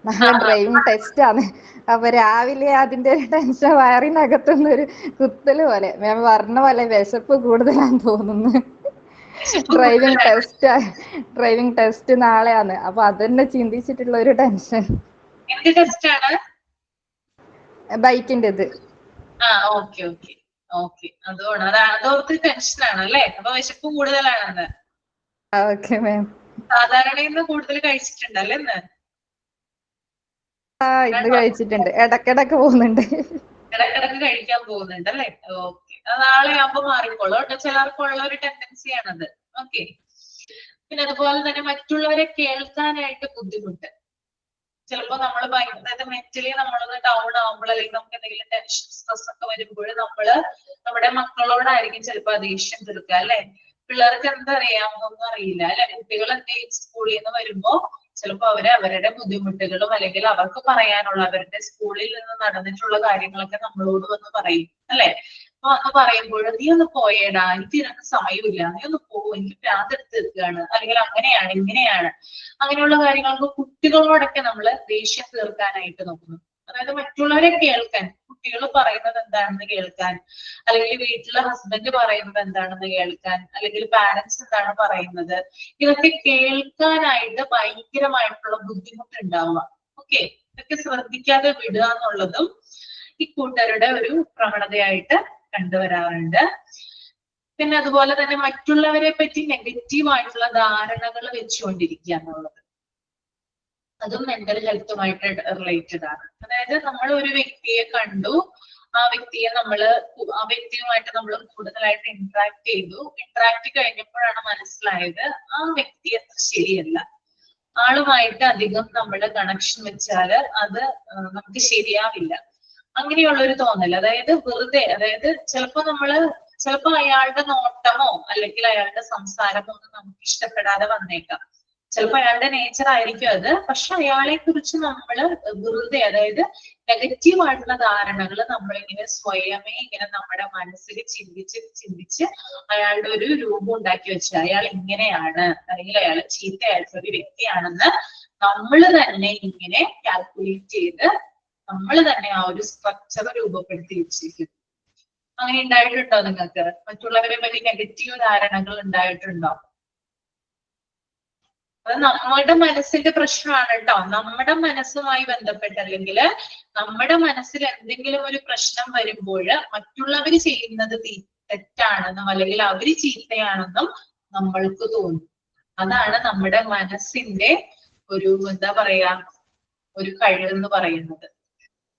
നാളെ ഡ്രൈവിംഗ് ടെസ്റ്റ് ആണ്. അപ്പൊ രാവിലെ അതിന്റെ ഒരു ടെൻഷൻ വയറിനകത്തുനിന്നൊരു കുത്തല് പോലെ. മാം പറഞ്ഞ പോലെ വിശപ്പ് കൂടുതലാന്ന് തോന്നുന്നു. ഡ്രൈവിംഗ് ടെസ്റ്റ് നാളെയാണ്. അപ്പൊ അതന്നെ ചിന്തിച്ചിട്ടുള്ള ഒരു ടെൻഷൻ. എന്ത് ടെസ്റ്റ് ആണ്? ബൈക്കിൻ്റെത്. Okay okay okay. അതുകൊണ്ട് അതോർത്ത് ടെൻഷനാണ് അല്ലേ? അപ്പൊ വിശപ്പ് കൂടുതലാണെന്ന്. Okay ma'am. സാധാരണ ഇന്ന് കൂടുതൽ കഴിച്ചിട്ടുണ്ടല്ലേ ഇന്ന്? ഇന്ന് കഴിച്ചിട്ടുണ്ട്. ഇടക്കിടക്ക് പോകുന്നുണ്ട്. ഇടക്കിടക്ക് കഴിക്കാൻ പോകുന്നുണ്ട് അല്ലേ? ഓക്കെ. നാളെ ആകുമ്പോ മാറിക്കോളൂ കേട്ടോ. ചിലർക്കുള്ള ഒരു ടെൻഡൻസിയാണത്. ഓക്കെ. പിന്നെ അതുപോലെ തന്നെ മറ്റുള്ളവരെ കേൾക്കാനായിട്ട് ബുദ്ധിമുട്ട്. ചിലപ്പോ നമ്മൾ ഭയങ്കര മെന്റലി നമ്മളൊന്ന് ഡൗൺ ആവുമ്പോൾ അല്ലെങ്കിൽ നമുക്ക് എന്തെങ്കിലും ടെൻഷൻ സ്ട്രെസ് ഒക്കെ വരുമ്പോൾ നമ്മുടെ മക്കളോടായിരിക്കും ചിലപ്പോ ദേഷ്യം തീർക്കുക അല്ലെ. പിള്ളേർക്ക് എന്തറിയാം? ഒന്നും അറിയില്ല അല്ലെ. കുട്ടികൾ എന്തെങ്കിലും സ്കൂളിൽ നിന്ന് വരുമ്പോ ചിലപ്പോ അവരുടെ ബുദ്ധിമുട്ടുകളും അല്ലെങ്കിൽ അവർക്ക് പറയാനുള്ള അവരുടെ സ്കൂളിൽ നിന്ന് നടന്നിട്ടുള്ള കാര്യങ്ങളൊക്കെ നമ്മളോട് വന്ന് പറയും അല്ലെ. അപ്പൊ അന്ന് പറയുമ്പോൾ നീ ഒന്ന് പോയേടാ, എനിക്ക് ഇതിനൊക്കെ സമയമില്ല, നീ ഒന്ന് പോകും, എനിക്ക് ഭ്രാന്തെടുത്ത് തീർക്കുകയാണ്, അല്ലെങ്കിൽ അങ്ങനെയാണ് ഇങ്ങനെയാണ്. അങ്ങനെയുള്ള കാര്യങ്ങൾക്ക് കുട്ടികളോടൊക്കെ നമ്മൾ ദേഷ്യം തീർക്കാനായിട്ട് നോക്കുന്നു. അതായത് മറ്റുള്ളവരെ കേൾക്കാൻ, കുട്ടികൾ പറയുന്നത് എന്താണെന്ന് കേൾക്കാൻ, അല്ലെങ്കിൽ വീട്ടിലെ ഹസ്ബൻഡ് പറയുന്നത് എന്താണെന്ന് കേൾക്കാൻ, അല്ലെങ്കിൽ പാരന്റ്സ് എന്താണ് പറയുന്നത്, ഇതൊക്കെ കേൾക്കാനായിട്ട് ഭയങ്കരമായിട്ടുള്ള ബുദ്ധിമുട്ടുണ്ടാവുക. ഓക്കെ. ഇതൊക്കെ ശ്രദ്ധിക്കാതെ വിടുക എന്നുള്ളതും ഈ കൂട്ടരുടെ ഒരു പ്രവണതയായിട്ട് കണ്ടുവരാറുണ്ട്. പിന്നെ അതുപോലെ തന്നെ മറ്റുള്ളവരെ പറ്റി നെഗറ്റീവ് ആയിട്ടുള്ള ധാരണകൾ വെച്ചുകൊണ്ടിരിക്കുക എന്നുള്ളത്, അതും മെന്റൽ ഹെൽത്തുമായിട്ട് റിലേറ്റഡ് ആണ്. അതായത് നമ്മൾ ഒരു വ്യക്തിയെ കണ്ടു, ആ വ്യക്തിയുമായിട്ട് നമ്മൾ കൂടുതലായിട്ട് ഇന്ററാക്ട് കഴിഞ്ഞപ്പോഴാണ് മനസ്സിലായത് ആ വ്യക്തി അത്ര ശരിയല്ല. ആളുമായിട്ട് അധികം നമ്മൾ കണക്ഷൻ വെച്ചാല് അത് നമുക്ക് ശരിയാവില്ല. അങ്ങനെയുള്ള ഒരു തോന്നൽ, അതായത് വെറുതെ, അതായത് ചിലപ്പോ അയാളുടെ നോട്ടമോ അല്ലെങ്കിൽ അയാളുടെ സംസാരമോ ഒന്നും നമുക്ക് ഇഷ്ടപ്പെടാതെ വന്നേക്കാം. ചിലപ്പോ അയാളുടെ നേച്ചർ ആയിരിക്കും അത്. പക്ഷെ അയാളെ കുറിച്ച് നമ്മൾ വെറുതെ, അതായത് നെഗറ്റീവ് ആയിട്ടുള്ള ധാരണകൾ നമ്മളിങ്ങനെ സ്വയമേ ഇങ്ങനെ നമ്മുടെ മനസ്സിൽ ചിന്തിച്ച് അയാളുടെ ഒരു രൂപം ഉണ്ടാക്കി വെച്ച് അയാൾ ഇങ്ങനെയാണ് അല്ലെങ്കിൽ അയാൾ ചീത്തയായിട്ടുള്ള ഒരു വ്യക്തിയാണെന്ന് നമ്മൾ തന്നെ ഇങ്ങനെ കാൽക്കുലേറ്റ് ചെയ്ത് നമ്മൾ തന്നെ ആ ഒരു സ്ട്രക്ചർ രൂപപ്പെടുത്തി വെച്ചിരിക്കുന്നു. അങ്ങനെ ഉണ്ടായിട്ടുണ്ടോ നിങ്ങൾക്ക്? മറ്റുള്ളവരെ പറ്റി നെഗറ്റീവ് ധാരണകൾ ഉണ്ടായിട്ടുണ്ടോ? അത് നമ്മുടെ മനസ്സിന്റെ പ്രശ്നമാണ് കേട്ടോ. നമ്മുടെ മനസ്സുമായി ബന്ധപ്പെട്ട് അല്ലെങ്കിൽ നമ്മുടെ മനസ്സിൽ എന്തെങ്കിലും ഒരു പ്രശ്നം വരുമ്പോൾ മറ്റുള്ളവർ ചെയ്യുന്നത് തെറ്റാണെന്നും അല്ലെങ്കിൽ അവര് ചീത്തയാണെന്നും നമ്മൾക്ക് തോന്നും. അതാണ് നമ്മുടെ മനസ്സിന്റെ ഒരു എന്താ പറയാ ഒരു കഴിവെന്ന് പറയുന്നത്.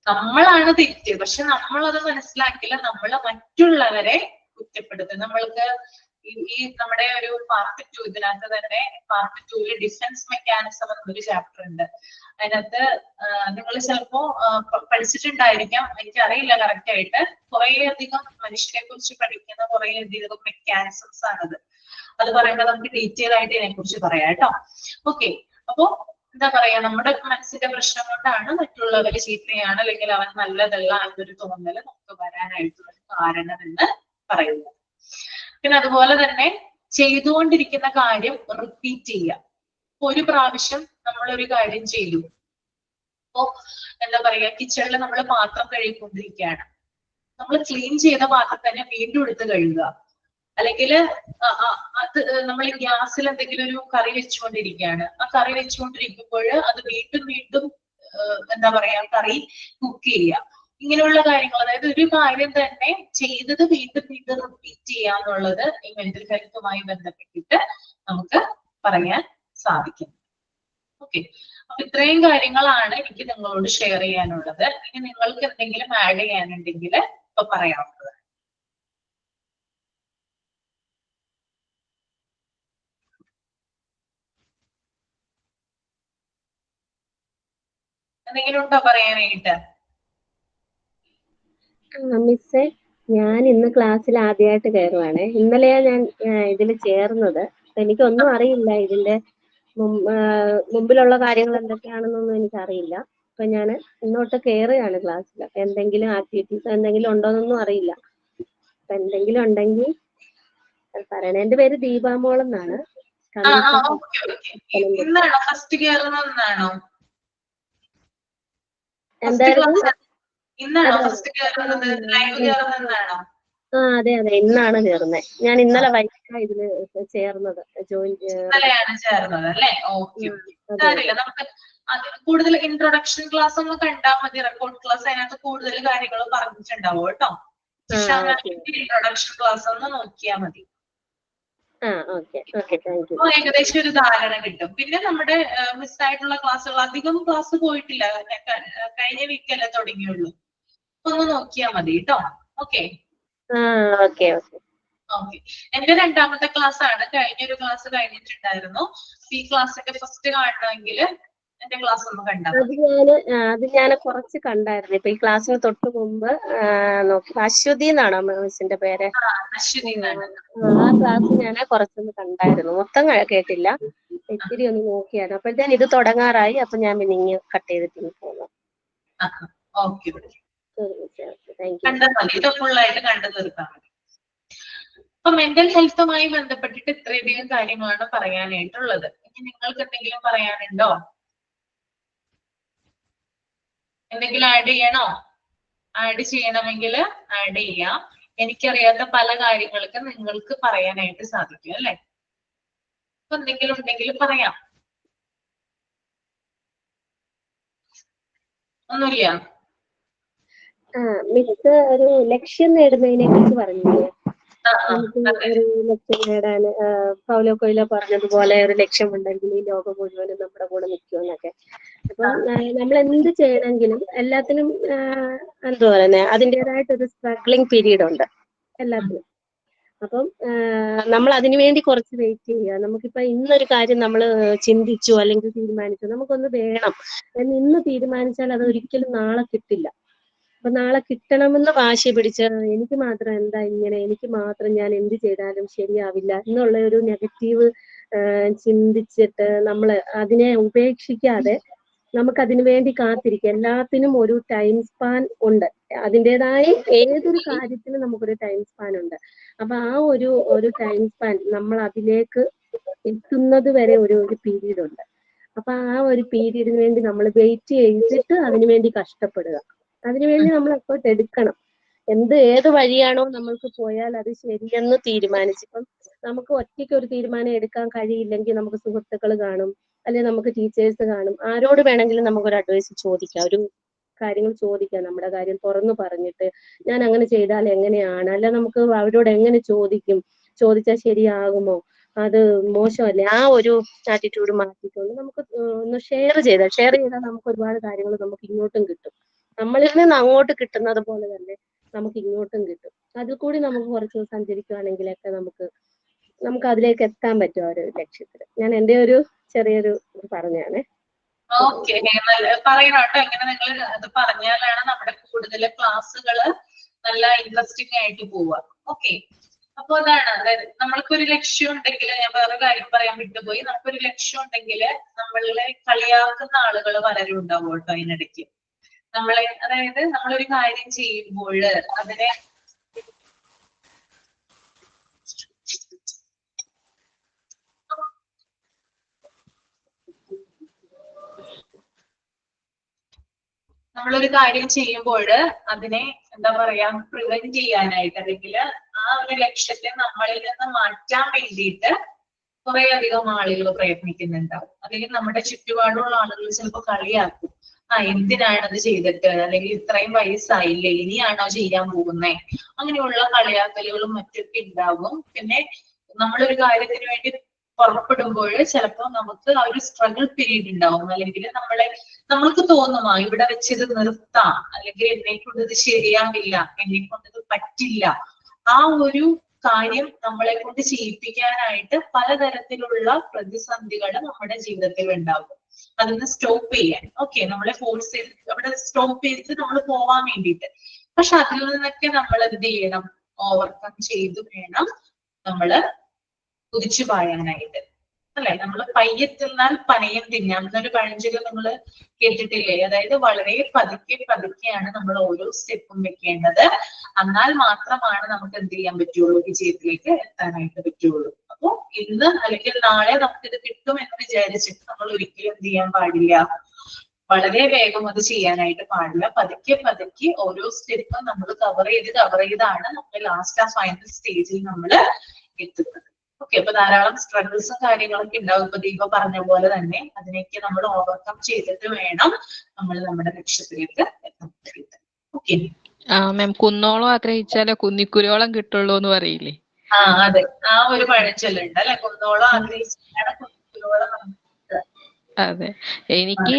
നമ്മളാണ് തെറ്റ്, പക്ഷെ നമ്മളത് മനസ്സിലാക്കില്ല. നമ്മൾ മറ്റുള്ളവരെ കുറ്റപ്പെടുത്തും. നമ്മൾക്ക് ഈ നമ്മുടെ ഒരു പാർട്ട് 2, ഇതിനകത്ത് തന്നെ പാർട്ട് 2 ഡിഫൻസ് മെക്കാനിസം എന്നൊരു ചാപ്റ്റർ ഉണ്ട്. അതിനകത്ത് നിങ്ങൾ ചിലപ്പോ പഠിച്ചിട്ടുണ്ടായിരിക്കാം, എനിക്കറിയില്ല കറക്റ്റ് ആയിട്ട്. കുറേയധികം മനുഷ്യരെ കുറിച്ച് പഠിക്കുന്ന കുറേയധികം മെക്കാനിസംസ് ആണത്. അത് പറയുമ്പോൾ നമുക്ക് ഡീറ്റെയിൽ ആയിട്ട് ഇതിനെ കുറിച്ച് പറയാം കേട്ടോ. ഓക്കെ. അപ്പോ എന്താ പറയാ, നമ്മുടെ മനസ്സിന്റെ പ്രശ്നം കൊണ്ടാണ് മറ്റുള്ളവര് ചീത്തയാണ് അല്ലെങ്കിൽ അവൻ നല്ലതല്ല എന്നൊരു തോന്നല് നമുക്ക് വരാനായിട്ടുള്ള കാരണം എന്ന് പറയുന്നത്. പിന്നെ അതുപോലെ തന്നെ ചെയ്തുകൊണ്ടിരിക്കുന്ന കാര്യം റിപ്പീറ്റ് ചെയ്യുക. ഒരു പ്രാവശ്യം നമ്മൾ ഒരു കാര്യം ചെയ്തു, അപ്പോ എന്താ പറയാ, കിച്ചണിൽ നമ്മൾ പാത്രം കഴുകിക്കൊണ്ടിരിക്കുകയാണ്, നമ്മൾ ക്ലീൻ ചെയ്ത പാത്രം തന്നെ വീണ്ടും എടുത്ത് കഴുകുക. അല്ലെങ്കിൽ അത് നമ്മൾ ഗ്യാസിൽ എന്തെങ്കിലും ഒരു കറി വെച്ചുകൊണ്ടിരിക്കുകയാണ്, ആ കറി വെച്ചുകൊണ്ടിരിക്കുമ്പോൾ അത് വീണ്ടും എന്താ പറയാ കറി കുക്ക് ചെയ്യുക. ഇങ്ങനെയുള്ള കാര്യങ്ങൾ, അതായത് ഒരു കാര്യം തന്നെ ചെയ്തത് വീണ്ടും റിപ്പീറ്റ് ചെയ്യുക എന്നുള്ളത് ഈ മെന്റൽ ഹെൽത്തുമായി ബന്ധപ്പെട്ടിട്ട് നമുക്ക് പറയാൻ സാധിക്കും. ഓക്കെ. അപ്പൊ ഇത്രയും കാര്യങ്ങളാണ് എനിക്ക് നിങ്ങളോട് ഷെയർ ചെയ്യാനുള്ളത്. ഇനി നിങ്ങൾക്ക് എന്തെങ്കിലും ആഡ് ചെയ്യാനുണ്ടെങ്കിൽ ഇപ്പൊ പറയാവുന്നത്. എന്തെങ്കിലും ഉണ്ടോ പറയാനായിട്ട്? മിസ്സേ, ഞാൻ ഇന്ന് ക്ലാസ്സിൽ ആദ്യമായിട്ട് കയറുവാണേ. ഇന്നലെയാ ഞാൻ ഇതിൽ ചേർന്നത്. എനിക്കൊന്നും അറിയില്ല ഇതിന്റെ മുമ്പിലുള്ള കാര്യങ്ങൾ എന്തൊക്കെയാണെന്നൊന്നും എനിക്കറിയില്ല. അപ്പൊ ഞാൻ ഇന്നോട്ട് കയറുകയാണ് ക്ലാസ്സിൽ. അപ്പൊ എന്തെങ്കിലും ആക്ടിവിറ്റീസ് എന്തെങ്കിലും ഉണ്ടോന്നൊന്നും അറിയില്ല. അപ്പൊ എന്തെങ്കിലും ഉണ്ടെങ്കിൽ പറയണേ. എന്റെ പേര് ദീപാമോൾ എന്നാണ്. ഇന്നാണോ ഫസ്റ്റ് കയറുന്നതാണോ? എന്തായിരുന്നു? ഇന്നാണോ ഫസ്റ്റ് കയറുന്നത്? ലൈവ് കയറുന്നതാണോ? അതെ അതെ, ഇന്നാണ് ചേർന്നത്. ഞാൻ ഇന്നലെ വൈകിട്ടാണ് ഇതില് ചേർന്നത്. ഇന്നലെയാണ് ചേർന്നത് അല്ലേ? ഓക്കെ. കാര്യമില്ല, നമുക്ക് കൂടുതൽ ഇൻട്രൊഡക്ഷൻ ക്ലാസ് ഒന്ന് കണ്ടാൽ മതി. റെക്കോർഡ് ക്ലാസ് അതിനകത്ത് കൂടുതൽ കാര്യങ്ങൾ പറഞ്ഞിട്ടുണ്ടാവും കേട്ടോ. ഇൻട്രൊഡക്ഷൻ ക്ലാസ് ഒന്ന് നോക്കിയാൽ മതി. ഏകദേശം ഒരു ധാരണ കിട്ടും. പിന്നെ നമ്മുടെ മിസ്സായിട്ടുള്ള ക്ലാസ്സുകൾ, അധികം ക്ലാസ് പോയിട്ടില്ല, കഴിഞ്ഞ വീക്കല്ലേ തുടങ്ങിയുള്ളൂ. ഒന്ന് നോക്കിയാൽ മതി കേട്ടോ. ഓക്കെ. എന്റെ രണ്ടാമത്തെ ക്ലാസ് ആണ്. കഴിഞ്ഞൊരു ക്ലാസ് കഴിഞ്ഞിട്ടുണ്ടായിരുന്നു. ഈ ക്ലാസ്സിന്റെ ഫസ്റ്റ് കാണണമെങ്കിൽ എന്റെ ക്ലാസ് ഒന്ന് കണ്ടാൽ അത് ഞാൻ കുറച്ച് കണ്ടായിരുന്നു. ഇപ്പൊ ഈ ക്ലാസ്സിന് തൊട്ട് മുമ്പ് അശ്വതി എന്നാണോ മിസ്സിന്റെ പേര്? അശ്വതി. ആ ക്ലാസ് ഞാൻ കുറച്ചൊന്ന് കണ്ടായിരുന്നു. മൊത്തം കേട്ടില്ല, ഇത്തിരി ഒന്ന് നോക്കിയാണ്. അപ്പോഴത്തേന് ഇത് തുടങ്ങാറായി. അപ്പൊ ഞാൻ പിന്നെ ഇങ്ങനെ കട്ട് ചെയ്തിട്ട് പോകുന്നു. ഫുള്ളായിട്ട് കണ്ടു തീർത്താൽ മതി. അപ്പൊ മെന്റൽ ഹെൽത്തുമായി ബന്ധപ്പെട്ടിട്ട് ഇത്രയധികം കാര്യങ്ങളാണ് പറയാനായിട്ടുള്ളത്. ഇനി നിങ്ങൾക്ക് എന്തെങ്കിലും പറയാനുണ്ടോ? എന്തെങ്കിലും ആഡ് ചെയ്യണോ? ആഡ് ചെയ്യണമെങ്കിൽ ആഡ് ചെയ്യാം. എനിക്കറിയാത്ത പല കാര്യങ്ങൾക്ക് നിങ്ങൾക്ക് പറയാനായിട്ട് സാധിക്കും അല്ലെ? അപ്പൊ എന്തെങ്കിലും ഉണ്ടെങ്കിൽ പറയാം. ഒന്നുമില്ല. മിസ് ഒരു ലക്ഷ്യം നേടുന്നതിനെ കുറിച്ച് പറഞ്ഞില്ലേ? നമുക്ക് ഒരു ലക്ഷ്യം നേടാൻ പൗലോ കൊയ്ലോ പറഞ്ഞതുപോലെ ഒരു ലക്ഷ്യമുണ്ടെങ്കിൽ ഈ ലോകം മുഴുവനും നമ്മുടെ കൂടെ നിൽക്കുമെന്നൊക്കെ. അപ്പം നമ്മൾ എന്ത് ചെയ്യണമെങ്കിലും എല്ലാത്തിനും എന്താ പറയുന്നത്, അതിൻ്റെതായിട്ടൊരു സ്ട്രഗ്ലിംഗ് പീരീഡ് ഉണ്ട് എല്ലാത്തിനും. അപ്പം നമ്മൾ അതിനു വേണ്ടി കുറച്ച് വെയിറ്റ് ചെയ്യുക. നമുക്കിപ്പോ ഇന്നൊരു കാര്യം നമ്മൾ ചിന്തിച്ചു അല്ലെങ്കിൽ തീരുമാനിച്ചു, നമുക്കൊന്ന് വേണം എന്ന് ഇന്ന് തീരുമാനിച്ചാൽ അത് ഒരിക്കലും നാളെ കിട്ടില്ല. അപ്പൊ നാളെ കിട്ടണമെന്ന് വാശി പിടിച്ച് എനിക്ക് മാത്രം എന്താ ഇങ്ങനെ, എനിക്ക് മാത്രം ഞാൻ എന്ത് ചെയ്താലും ശരിയാവില്ല എന്നുള്ള ഒരു നെഗറ്റീവ് ചിന്തിച്ചിട്ട് നമ്മൾ അതിനെ ഉപേക്ഷിക്കാതെ നമുക്കതിനു വേണ്ടി കാത്തിരിക്കുക. എല്ലാത്തിനും ഒരു ടൈം സ്പാൻ ഉണ്ട്. അതിൻ്റെതായ ഏതൊരു കാര്യത്തിനും നമുക്കൊരു ടൈം സ്പാൻ ഉണ്ട്. അപ്പൊ ആ ഒരു ടൈം സ്പാൻ നമ്മൾ അതിലേക്ക് എത്തുന്നത് വരെ ഒരു പീരീഡ് ഉണ്ട്. അപ്പൊ ആ ഒരു പീരീഡിന് വേണ്ടി നമ്മൾ വെയിറ്റ് ചെയ്തിട്ട് അതിനു വേണ്ടി കഷ്ടപ്പെടുക. അതിനുവേണ്ടി നമ്മൾ എഫേർട്ട് എടുക്കണം. ഏത് വഴിയാണോ നമ്മൾക്ക് പോയാൽ അത് ശരിയെന്ന് തീരുമാനിച്ചിപ്പം നമുക്ക് ഒറ്റയ്ക്ക് ഒരു തീരുമാനം എടുക്കാൻ കഴിയില്ലെങ്കിൽ നമുക്ക് സുഹൃത്തുക്കൾ കാണും, അല്ലെങ്കിൽ നമുക്ക് ടീച്ചേഴ്സ് കാണും. ആരോട് വേണമെങ്കിലും നമുക്കൊരു അഡ്വൈസ് ചോദിക്കാം, ഒരു കാര്യങ്ങൾ ചോദിക്കാം. നമ്മുടെ കാര്യം തുറന്നു പറഞ്ഞിട്ട് ഞാൻ അങ്ങനെ ചെയ്താൽ എങ്ങനെയാണ്, അല്ല നമുക്ക് അവരോട് എങ്ങനെ ചോദിച്ചാൽ ശരിയാകുമോ, അത് മോശമല്ലേ, ആ ഒരു ആറ്റിറ്റ്യൂഡ് മാറ്റിക്കൊണ്ട് നമുക്ക് ഒന്ന് ഷെയർ ചെയ്താൽ നമുക്ക് ഒരുപാട് കാര്യങ്ങൾ നമുക്ക് ഇങ്ങോട്ടും കിട്ടും. നമ്മളിൽ നിന്ന് അങ്ങോട്ട് കിട്ടുന്നത് പോലെ തന്നെ നമുക്ക് ഇങ്ങോട്ടും കിട്ടും. അതിൽ കൂടി നമുക്ക് കുറച്ച് സഞ്ചരിക്കുകയാണെങ്കിലൊക്കെ നമുക്ക് അതിലേക്ക് എത്താൻ പറ്റും ആ ഒരു ലക്ഷ്യത്തിൽ. ഞാൻ എൻ്റെ ഒരു ചെറിയൊരു പറഞ്ഞാണ്. ഓക്കെ, പറയണോട്ടോ. ഇങ്ങനെ നിങ്ങൾ അത് പറഞ്ഞാലാണ് നമ്മുടെ കൂടുതൽ ക്ലാസ്സുകള് നല്ല ഇൻട്രസ്റ്റിംഗ് ആയിട്ട് പോവുക. ഓക്കെ, അപ്പൊ അതാണ്, അതായത് നമ്മൾക്കൊരു ലക്ഷ്യം ഉണ്ടെങ്കിൽ, ഞാൻ വേറെ കാര്യം പറയാൻ വിട്ടുപോയി, നമുക്കൊരു ലക്ഷ്യം ഉണ്ടെങ്കിൽ നമ്മളെ കളിയാക്കുന്ന ആളുകൾ പലരും ഉണ്ടാവും കേട്ടോ അതിനിടയ്ക്ക്. അതായത് നമ്മളൊരു കാര്യം ചെയ്യുമ്പോൾ അതിനെ എന്താ പറയാ, പ്രിവെന്റ് ചെയ്യാനായിട്ട്, അല്ലെങ്കിൽ ആ ഒരു ലക്ഷ്യത്തെ നമ്മളിൽ നിന്ന് മാറ്റാൻ വേണ്ടിയിട്ട് കുറെ അധികം ആളുകൾ പ്രയത്നിക്കുന്നുണ്ടാവും. അല്ലെങ്കിൽ നമ്മുടെ ചുറ്റുപാടുള്ള ആളുകൾ ചിലപ്പോൾ കളിയാക്കും, എന്തിനാണ് അത് ചെയ്തിട്ട്, അല്ലെങ്കിൽ ഇത്രയും വയസ്സായില്ലേ ഇനിയാണോ ചെയ്യാൻ പോകുന്നേ, അങ്ങനെയുള്ള കളിയാക്കലുകളും മറ്റൊക്കെ ഉണ്ടാവും. പിന്നെ നമ്മളൊരു കാര്യത്തിന് വേണ്ടി പുറപ്പെടുമ്പോൾ ചിലപ്പോൾ നമുക്ക് ആ ഒരു സ്ട്രഗിൾ പീരീഡ് ഉണ്ടാവും. അല്ലെങ്കിൽ നമ്മൾക്ക് തോന്നും ഇവിടെ വെച്ചിത് നിർത്താം, അല്ലെങ്കിൽ എന്നെ കൊണ്ട് ഇത് ശരിയാവില്ല, എന്നെ കൊണ്ട് ഇത് പറ്റില്ല. ആ ഒരു കാര്യം നമ്മളെ കൊണ്ട് ചെയ്യിപ്പിക്കാനായിട്ട് പലതരത്തിലുള്ള പ്രതിസന്ധികൾ നമ്മുടെ ജീവിതത്തിൽ ഉണ്ടാകും. അതൊന്ന് സ്റ്റോപ്പ് ചെയ്യാൻ. ഓക്കെ, നമ്മളെ ഫോഴ്സ് ചെയ്ത് അവിടെ സ്റ്റോപ്പ് ചെയ്ത് നമ്മൾ പോവാൻ വേണ്ടിയിട്ട്. പക്ഷെ അതിൽ നിന്നൊക്കെ നമ്മൾ എന്ത് ചെയ്യണം? ഓവർകം ചെയ്ത് വേണം നമ്മള് കുതിച്ചു പായാനായിട്ട്, അല്ലെ? നമ്മള് പയ്യെ തിന്നാൽ പനയം തിന്നാം എന്നൊരു പഴഞ്ചൊല്ല് നിങ്ങൾ കേട്ടിട്ടില്ലേ? അതായത് വളരെ പതുക്കെ പതുക്കെയാണ് നമ്മൾ ഓരോ സ്റ്റെപ്പും വെക്കേണ്ടത്. എന്നാൽ മാത്രമാണ് നമുക്ക് എന്ത് ചെയ്യാൻ പറ്റുള്ളൂ? വിജയത്തിലേക്ക് എത്താനായിട്ട് പറ്റുള്ളൂ. അപ്പൊ ഇന്ന് അല്ലെങ്കിൽ നാളെ നമുക്കിത് കിട്ടും എന്ന് വിചാരിച്ചിട്ട് നമ്മൾ ഒരിക്കലും എന്ത് ചെയ്യാൻ പാടില്ല? വളരെ വേഗം അത് ചെയ്യാനായിട്ട് പാടില്ല. പതുക്കെ പതുക്കെ ഓരോ സ്റ്റെപ്പും നമ്മൾ കവർ ചെയ്താണ് നമ്മൾ ലാസ്റ്റ് ആ ഫൈനൽ സ്റ്റേജിൽ നമ്മൾ എത്തുന്നത്. ഓക്കെ, അപ്പൊ ധാരാളം സ്ട്രഗിൾസും കാര്യങ്ങളൊക്കെ ഉണ്ടാവും. ഇപ്പൊ ദീപ പറഞ്ഞ പോലെ തന്നെ അതിനെയൊക്കെ നമ്മൾ ഓവർകം ചെയ്തിട്ട് വേണം നമ്മൾ നമ്മുടെ ലക്ഷ്യത്തിലേക്ക് എത്താൻ. ഓക്കെ. മാം, കുന്നോളം ആഗ്രഹിച്ചാലേ കുന്നിക്കുരുവോളം കിട്ടുള്ളൂ എന്ന് പറയില്ലേ? അതെ, ആ ഒരു പഴഞ്ചൊല്ലുണ്ട് അല്ലെ? കുന്നോളം ആഗ്രഹിച്ചാലാണ് കുന്നിക്കുരുവോളം. അതെ, എനിക്ക്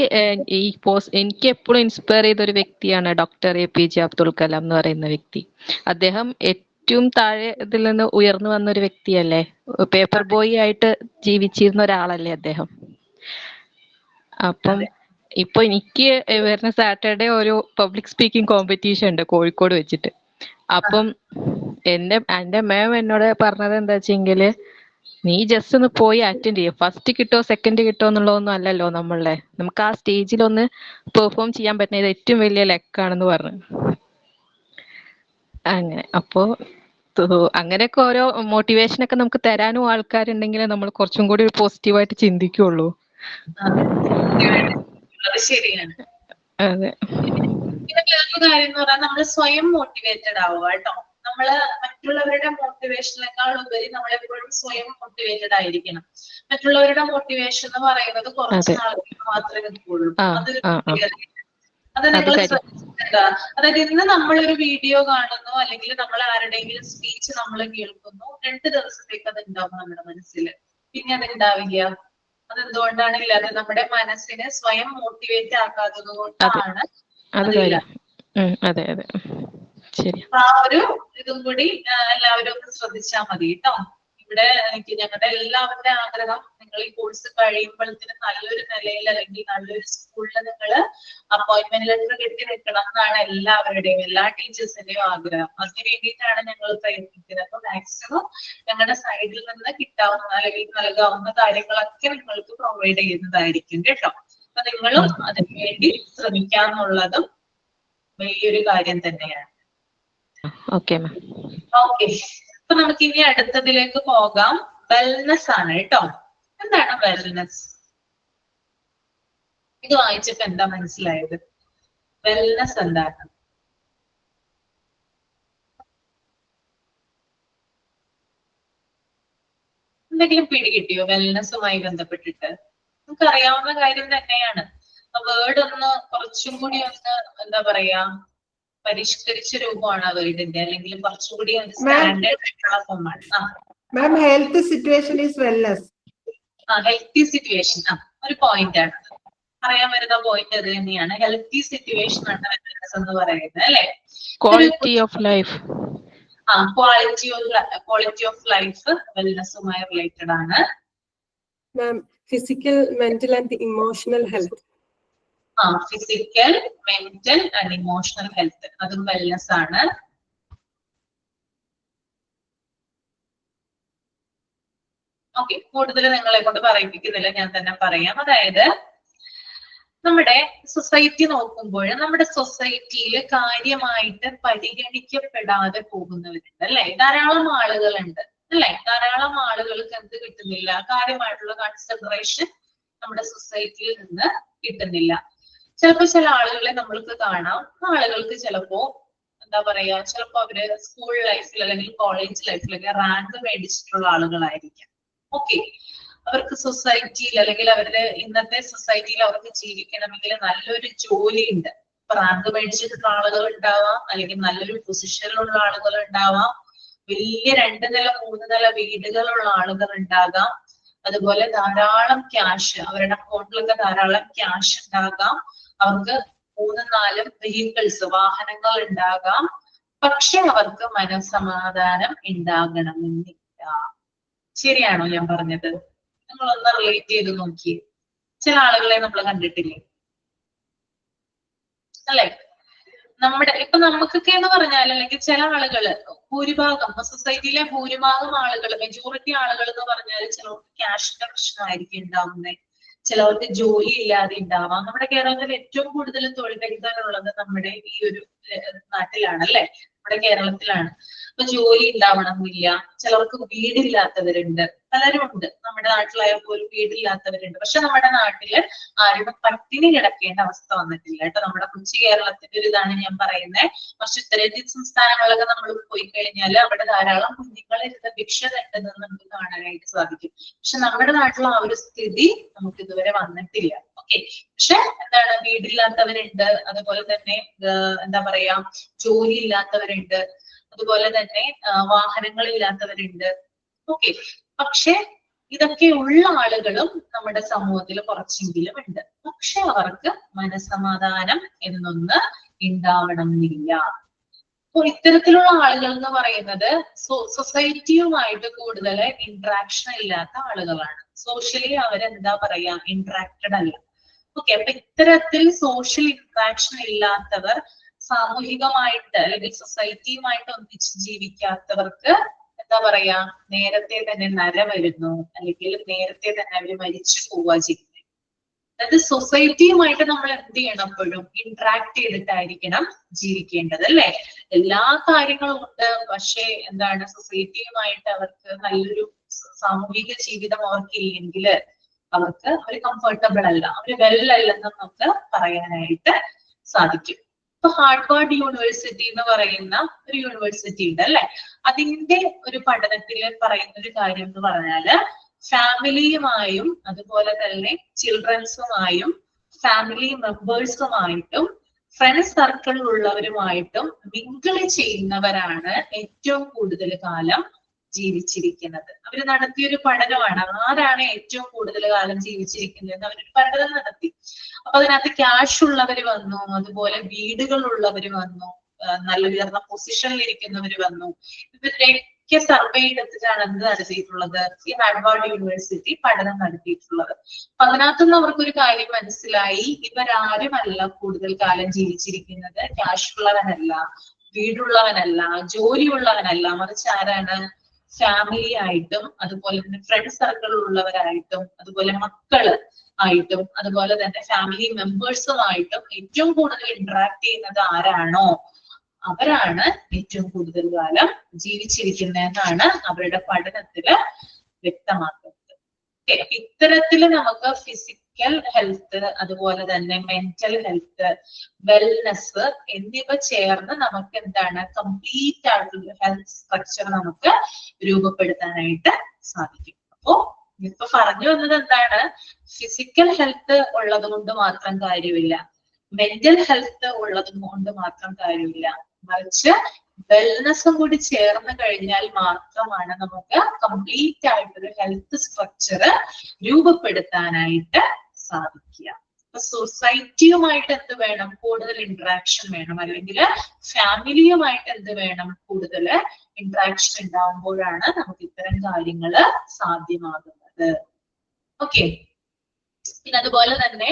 എനിക്ക് എപ്പോഴും ഇൻസ്പയർ ചെയ്ത ഒരു വ്യക്തിയാണ് ഡോക്ടർ APJ അബ്ദുൽ കലാം എന്ന് പറയുന്ന വ്യക്തി. അദ്ദേഹം ഏറ്റവും താഴെ ഇതിൽ നിന്ന് ഉയർന്നു വന്ന ഒരു വ്യക്തിയല്ലേ? പേപ്പർ ബോയ് ആയിട്ട് ജീവിച്ചിരുന്ന ഒരാളല്ലേ അദ്ദേഹം? അപ്പം ഇപ്പൊ എനിക്ക് വരുന്ന സാറ്റർഡേ ഒരു പബ്ലിക് സ്പീക്കിംഗ് കോമ്പറ്റീഷൻ ഉണ്ട് കോഴിക്കോട് വെച്ചിട്ട്. അപ്പം എന്റെ മാം എന്നോട് പറഞ്ഞത് എന്താ വെച്ചെങ്കില്, നീ ജസ്റ്റ് ഒന്ന് പോയി അറ്റൻഡ് ചെയ്യും. ഫസ്റ്റ് കിട്ടോ സെക്കൻഡ് കിട്ടോ എന്നുള്ളതൊന്നും അല്ലല്ലോ നമ്മളെ. നമുക്ക് ആ സ്റ്റേജിൽ ഒന്ന് പെർഫോം ചെയ്യാൻ പറ്റുന്നത് ഏറ്റവും വലിയ ലക്കാണെന്ന് പറഞ്ഞു. അങ്ങനെ അപ്പോ അങ്ങനെയൊക്കെ ഓരോ മോട്ടിവേഷൻ ഒക്കെ നമുക്ക് തരാനും ആൾക്കാരുണ്ടെങ്കിൽ നമ്മൾ കുറച്ചും കൂടി പോസിറ്റീവായിട്ട് ചിന്തിക്കുള്ളൂ. അത് ശരിയാണ്. അതെ. പിന്നെ വേറൊരു കാര്യം എന്ന് പറഞ്ഞാൽ നമ്മൾ സ്വയം മോട്ടിവേറ്റഡ് ആവുക കേട്ടോ. നമ്മള് മറ്റുള്ളവരുടെ മോട്ടിവേഷനേക്കാൾ ഉപരി നമ്മളെപ്പോഴും സ്വയം മോട്ടിവേറ്റഡ് ആയിരിക്കണം. മറ്റുള്ളവരുടെ മോട്ടിവേഷൻ എന്ന് പറയുന്നത് കുറച്ച് നാളുകൾ മാത്രമേ നിൽക്കുള്ളൂ. അത് നിങ്ങൾ ശ്രദ്ധിച്ചിട്ടുണ്ടോ? അതായത് ഇന്ന് നമ്മളൊരു വീഡിയോ കാണുന്നു അല്ലെങ്കിൽ നമ്മൾ ആരുടെയെങ്കിലും സ്പീച്ച് നമ്മൾ കേൾക്കുന്നു, 2 ദിവസത്തേക്ക് അത് ഉണ്ടാവും നമ്മുടെ മനസ്സിൽ, പിന്നെ അത് ഉണ്ടാവില്ല. അതെന്തുകൊണ്ടാണ് ഇല്ലാതെ? നമ്മുടെ മനസ്സിനെ സ്വയം മോട്ടിവേറ്റ് ആക്കാത്തത് കൊണ്ടാണ്. അതെ അതെ, ശരി. ആ ഒരു ഇതും കൂടി എല്ലാവരും ഒന്ന് ശ്രദ്ധിച്ചാൽ മതി കേട്ടോ. ഇവിടെ ഞങ്ങളുടെ എല്ലാവരുടെ ആഗ്രഹം നിങ്ങൾ ഈ കോഴ്സ് കഴിയുമ്പോഴത്തേനും നല്ലൊരു നിലയിൽ അല്ലെങ്കിൽ നല്ലൊരു സ്കൂളിൽ നിങ്ങൾ അപ്പോയിന്റ്മെന്റ് ലെറ്റർ കിട്ടി നിൽക്കണം എന്നാണ് എല്ലാവരുടെയും, എല്ലാ ടീച്ചേഴ്സിന്റെയും ആഗ്രഹം. അതിന് വേണ്ടിയിട്ടാണ് ഞങ്ങൾ പ്രയത്നിക്കുന്നത്. അപ്പൊ മാക്സിമം ഞങ്ങളുടെ സൈഡിൽ നിന്ന് കിട്ടാവുന്ന അല്ലെങ്കിൽ നൽകാവുന്ന കാര്യങ്ങളൊക്കെ നിങ്ങൾക്ക് പ്രൊവൈഡ് ചെയ്യുന്നതായിരിക്കും കേട്ടോ. അപ്പൊ നിങ്ങളും അതിനു വേണ്ടി ശ്രമിക്കാന്നുള്ളതും വലിയൊരു കാര്യം തന്നെയാണ്. ഓക്കെ. അപ്പൊ നമുക്ക് ഇനി അടുത്തതിലേക്ക് പോകാം. വെൽനെസ് ആണ് കേട്ടോ. എന്താണ് വെൽനെസ്? ഇത് വായിച്ചപ്പോ എന്താ മനസ്സിലായത്? വെൽനെസ് എന്താണ്? എന്തെങ്കിലും പിടികിട്ടിയോ വെൽനെസ്സുമായി ബന്ധപ്പെട്ടിട്ട്? നമുക്ക് അറിയാവുന്ന കാര്യം തന്നെയാണ്. വേർഡ് ഒന്ന് കുറച്ചും കൂടി ഒന്ന് എന്താ പറയാ, പരിഷ്കരിച്ച രൂപമാണ് ആ വേർഡിന്റെ, അല്ലെങ്കിൽ കുറച്ചുകൂടി സ്റ്റാൻഡേർഡ് ആയിട്ടുള്ള ഫോമാണ്. Ma'am, health situation is wellness. Healthy situation ഒരു പോയിന്റ് ആണ്. പറയാൻ വരുന്ന പോയിന്റ് അത് തന്നെയാണ്. ഹെൽത്തി സിറ്റുവേഷൻ ആണ് വെൽനെസ് എന്ന് പറയുന്നത് അല്ലെ? Quality of life. Quality of life വെൽനെസ്സുമായി റിലേറ്റഡ് ആണ്. Ma'am, physical, mental and emotional health. Physical, mental and emotional health, അതും വെൽനെസ് ആണ്. ഓക്കെ, കൂടുതൽ നിങ്ങളെ കൊണ്ട് പറയിപ്പിക്കുന്നില്ല, ഞാൻ തന്നെ പറയാം. അതായത് നമ്മുടെ സൊസൈറ്റി നോക്കുമ്പോൾ നമ്മുടെ സൊസൈറ്റിയിൽ കാര്യമായിട്ട് പരിഗണിക്കപ്പെടാതെ പോകുന്നവരുണ്ട് അല്ലെ? ധാരാളം ആളുകളുണ്ട് അല്ലെ? ധാരാളം ആളുകൾക്ക് എന്ത് കിട്ടുന്നില്ല? കാര്യമായിട്ടുള്ള കൺസിഡറേഷൻ നമ്മുടെ സൊസൈറ്റിയിൽ നിന്ന് കിട്ടുന്നില്ല. ചിലപ്പോ ചില ആളുകളെ നമ്മൾക്ക് കാണാം. ആളുകൾക്ക് ചിലപ്പോ എന്താ പറയാ, ചിലപ്പോ അവര് സ്കൂൾ ലൈഫിൽ അല്ലെങ്കിൽ കോളേജ് ലൈഫിലൊക്കെ റാങ്ക് മേടിച്ചിട്ടുള്ള ആളുകളായിരിക്കാം. ഓക്കെ, അവർക്ക് സൊസൈറ്റിയിൽ അല്ലെങ്കിൽ അവരുടെ ഇന്നത്തെ സൊസൈറ്റിയിൽ അവർക്ക് ജീവിക്കണമെങ്കിൽ നല്ലൊരു ജോലി ഉണ്ട്. റാങ്ക് മേടിച്ചിട്ടുള്ള ആളുകൾ ഉണ്ടാവാം, അല്ലെങ്കിൽ നല്ലൊരു പൊസിഷനിലുള്ള ആളുകൾ ഉണ്ടാവാം, വലിയ 2 നില 3 നില വീടുകളുള്ള ആളുകൾ ഉണ്ടാകാം. അതുപോലെ ധാരാളം ക്യാഷ്, അവരുടെ അക്കൗണ്ടിലൊക്കെ ധാരാളം ക്യാഷ് ഉണ്ടാകാം. അവർക്ക് 3-4 വെഹിക്കിൾസ്, വാഹനങ്ങൾ ഉണ്ടാകാം. പക്ഷെ അവർക്ക് മനസ്സമാധാനം ഉണ്ടാകണമെന്നില്ല. ശരിയാണോ ഞാൻ പറഞ്ഞത്? നിങ്ങളൊന്ന് റിലേറ്റ് ചെയ്ത് നോക്കിയേ. ചില ആളുകളെ നമ്മൾ കണ്ടിട്ടില്ലേ, അല്ലെ? ഇപ്പൊ നമുക്കൊക്കെ എന്ന് പറഞ്ഞാൽ, അല്ലെങ്കിൽ ചില ആളുകള്, ഭൂരിഭാഗം സൊസൈറ്റിയിലെ ഭൂരിഭാഗം ആളുകൾ, മെജോറിറ്റി ആളുകൾ എന്ന് പറഞ്ഞാൽ ചിലർക്ക് ക്യാഷിന്റെ പ്രശ്നമായിരിക്കും ഉണ്ടാവുന്നത്, ചിലവർക്ക് ജോലി ഇല്ലാതെ ഉണ്ടാവാം. നമ്മുടെ കേരളത്തിൽ ഏറ്റവും കൂടുതൽ തൊഴിൽ രഹിതരുള്ളത് നമ്മുടെ ഈ ഒരു നാട്ടിലാണ്, അല്ലെ? നമ്മുടെ കേരളത്തിലാണ്. അപ്പൊ ജോലി ഉണ്ടാവണമെന്നില്ല, ചിലർക്ക് വീടില്ലാത്തവരുണ്ട്, പലരും ഉണ്ട്. നമ്മുടെ നാട്ടിലായ പോലും വീടില്ലാത്തവരുണ്ട്. പക്ഷെ നമ്മുടെ നാട്ടില് ആരും പട്ടിണി കിടക്കേണ്ട അവസ്ഥ വന്നിട്ടില്ല കേട്ടോ. നമ്മുടെ കൊച്ചു കേരളത്തിന്റെ ഒരു ഇതാണ് ഞാൻ പറയുന്നത്. പക്ഷെ ഉത്തരേന്ത്യൻ സംസ്ഥാനങ്ങളിലൊക്കെ നമ്മൾ പോയി കഴിഞ്ഞാൽ അവിടെ ധാരാളം കുഞ്ഞുങ്ങൾ ഇരുന്ന് ഭിക്ഷ തട്ടുന്നത് നമുക്ക് കാണാനായിട്ട് സാധിക്കും. പക്ഷെ നമ്മുടെ നാട്ടിൽ ആ ഒരു സ്ഥിതി നമുക്ക് ഇതുവരെ വന്നിട്ടില്ല. ഓക്കെ, പക്ഷെ എന്താണ്, വീടില്ലാത്തവരുണ്ട്, അതുപോലെ തന്നെ എന്താ പറയാ, ജോലി ഇല്ലാത്തവരുണ്ട്, അതുപോലെ തന്നെ വാഹനങ്ങൾ ഇല്ലാത്തവരുണ്ട്. ഓക്കെ, പക്ഷെ ഇതൊക്കെ ഉള്ള ആളുകളും നമ്മുടെ സമൂഹത്തിൽ കുറച്ചെങ്കിലും ഉണ്ട്. പക്ഷെ അവർക്ക് മനസമാധാനം എന്നൊന്ന് ഉണ്ടാവണം എന്നില്ല. അപ്പോൾ ഇത്തരത്തിലുള്ള ആളുകൾ എന്ന് പറയുന്നത് സൊസൈറ്റിയുമായിട്ട് കൂടുതൽ ഇന്ററാക്ഷൻ ഇല്ലാത്ത ആളുകളാണ്. സോഷ്യലി അവരെന്താ പറയാ, ഇന്ററാക്റ്റഡ് അല്ല. ഓക്കെ, അപ്പൊ ഇത്തരത്തിൽ സോഷ്യൽ ഇന്ററാക്ഷൻ ഇല്ലാത്തവർ, സാമൂഹികമായിട്ട് അല്ലെങ്കിൽ സൊസൈറ്റിയുമായിട്ട് ഒന്നിച്ച് ജീവിക്കാത്തവർക്ക് എന്താ പറയാ, നേരത്തെ തന്നെ നര വരുന്നു, അല്ലെങ്കിൽ നേരത്തെ തന്നെ അവര് മരിച്ചു പോവുക ചെയ്യുന്നത്. അതായത് സൊസൈറ്റിയുമായിട്ട് നമ്മൾ എന്ത് ചെയ്യണം, എപ്പോഴും ഇന്ററാക്ട് ചെയ്തിട്ടായിരിക്കണം ജീവിക്കേണ്ടത്, അല്ലെ? എല്ലാ കാര്യങ്ങളും ഉണ്ട്, പക്ഷെ എന്താണ്, സൊസൈറ്റിയുമായിട്ട് അവർക്ക് നല്ലൊരു സാമൂഹിക ജീവിതം അവർക്കില്ലെങ്കിൽ അവർ കംഫർട്ടബിൾ അല്ല, അവര് വെൽ അല്ലെന്ന് നമുക്ക് പറയാനായിട്ട് സാധിക്കും. ഇപ്പൊ ഹാർവാർഡ് യൂണിവേഴ്സിറ്റി എന്ന് പറയുന്ന ഒരു യൂണിവേഴ്സിറ്റി ഉണ്ട്, അല്ലെ? അതിന്റെ ഒരു പഠനത്തിൽ പറയുന്ന ഒരു കാര്യം എന്ന് പറഞ്ഞാല്, ഫാമിലിയുമായും അതുപോലെ തന്നെ ചിൽഡ്രൻസുമായും ഫാമിലി മെമ്പേഴ്സുമായിട്ടും ഫ്രണ്ട്സ് സർക്കിളിൽ ഉള്ളവരുമായിട്ടും മിങ്കിൾ ചെയ്യുന്നവരാണ് ഏറ്റവും കൂടുതൽ കാലം ജീവിച്ചിരിക്കുന്നത്. അവര് നടത്തിയൊരു പഠനമാണ്, ആരാണ് ഏറ്റവും കൂടുതൽ കാലം ജീവിച്ചിരിക്കുന്നത് അവരൊരു പഠനം നടത്തി. അപ്പൊ അതിനകത്ത് ക്യാഷ് ഉള്ളവര് വന്നു, അതുപോലെ വീടുകളുള്ളവര് വന്നു, നല്ല ഉയർന്ന പൊസിഷനിൽ ഇരിക്കുന്നവര് വന്നു. ഇവരുടെയൊക്കെ സർവേ എടുത്തിട്ടാണ് എന്ത് നടത്തിയിട്ടുള്ളത്, ഈ ഹാർവാർഡ് യൂണിവേഴ്സിറ്റി പഠനം നടത്തിയിട്ടുള്ളത്. അപ്പൊ അതിനകത്തുനിന്ന് അവർക്കൊരു കാര്യം മനസ്സിലായി, ഇവരാരുമല്ല കൂടുതൽ കാലം ജീവിച്ചിരിക്കുന്നത്, ക്യാഷ് ഉള്ളവനല്ല, വീടുള്ളവനല്ല, ജോലിയുള്ളവനല്ല, മറിച്ച് ആരാണ്, ഫാമിലി ആയിട്ടും അതുപോലെ തന്നെ ഫ്രണ്ട് സർക്കിളിൽ ഉള്ളവരായിട്ടും അതുപോലെ മക്കള് ആയിട്ടും അതുപോലെ തന്നെ ഫാമിലി മെമ്പേഴ്സുമായിട്ടും ഏറ്റവും കൂടുതൽ ഇന്ററാക്ട് ചെയ്യുന്നത് ആരാണോ അവരാണ് ഏറ്റവും കൂടുതൽ കാലം ജീവിച്ചിരിക്കുന്നതെന്നാണ് അവരുടെ പഠനത്തില് വ്യക്തമാക്കുന്നത്. ഇത്തരത്തില് നമുക്ക് ഫിസിക്കൽ ഹെൽത്ത്, അതുപോലെ തന്നെ മെന്റൽ ഹെൽത്ത്, വെൽനെസ് എന്നിവ ചേർന്ന് നമുക്ക് എന്താണ്, കംപ്ലീറ്റ് ആയിട്ടുള്ള ഹെൽത്ത് സ്ട്രക്ചർ നമുക്ക് രൂപപ്പെടുത്താനായിട്ട് സാധിക്കും. അപ്പോ ഇപ്പൊ പറഞ്ഞു വന്നത് എന്താണ്, ഫിസിക്കൽ ഹെൽത്ത് ഉള്ളത് കൊണ്ട് മാത്രം കാര്യമില്ല, മെന്റൽ ഹെൽത്ത് ഉള്ളത് കൊണ്ട് മാത്രം കാര്യമില്ല, മറിച്ച് വെൽനെസ്സും കൂടി ചേർന്ന് കഴിഞ്ഞാൽ മാത്രമാണ് നമുക്ക് കംപ്ലീറ്റ് ആയിട്ടൊരു ഹെൽത്ത് സ്ട്രക്ചർ രൂപപ്പെടുത്താനായിട്ട് സാധിക്കുക. അപ്പൊ സൊസൈറ്റിയുമായിട്ട് എന്ത് വേണം, കൂടുതൽ ഇന്ററാക്ഷൻ വേണം, അല്ലെങ്കിൽ ഫാമിലിയുമായിട്ട് എന്ത് വേണം, കൂടുതൽ ഇന്ററാക്ഷൻ ഉണ്ടാവുമ്പോഴാണ് നമുക്ക് ഇത്തരം കാര്യങ്ങൾ സാധ്യമാകുന്നത്. ഓക്കെ, പിന്നെ അതുപോലെ തന്നെ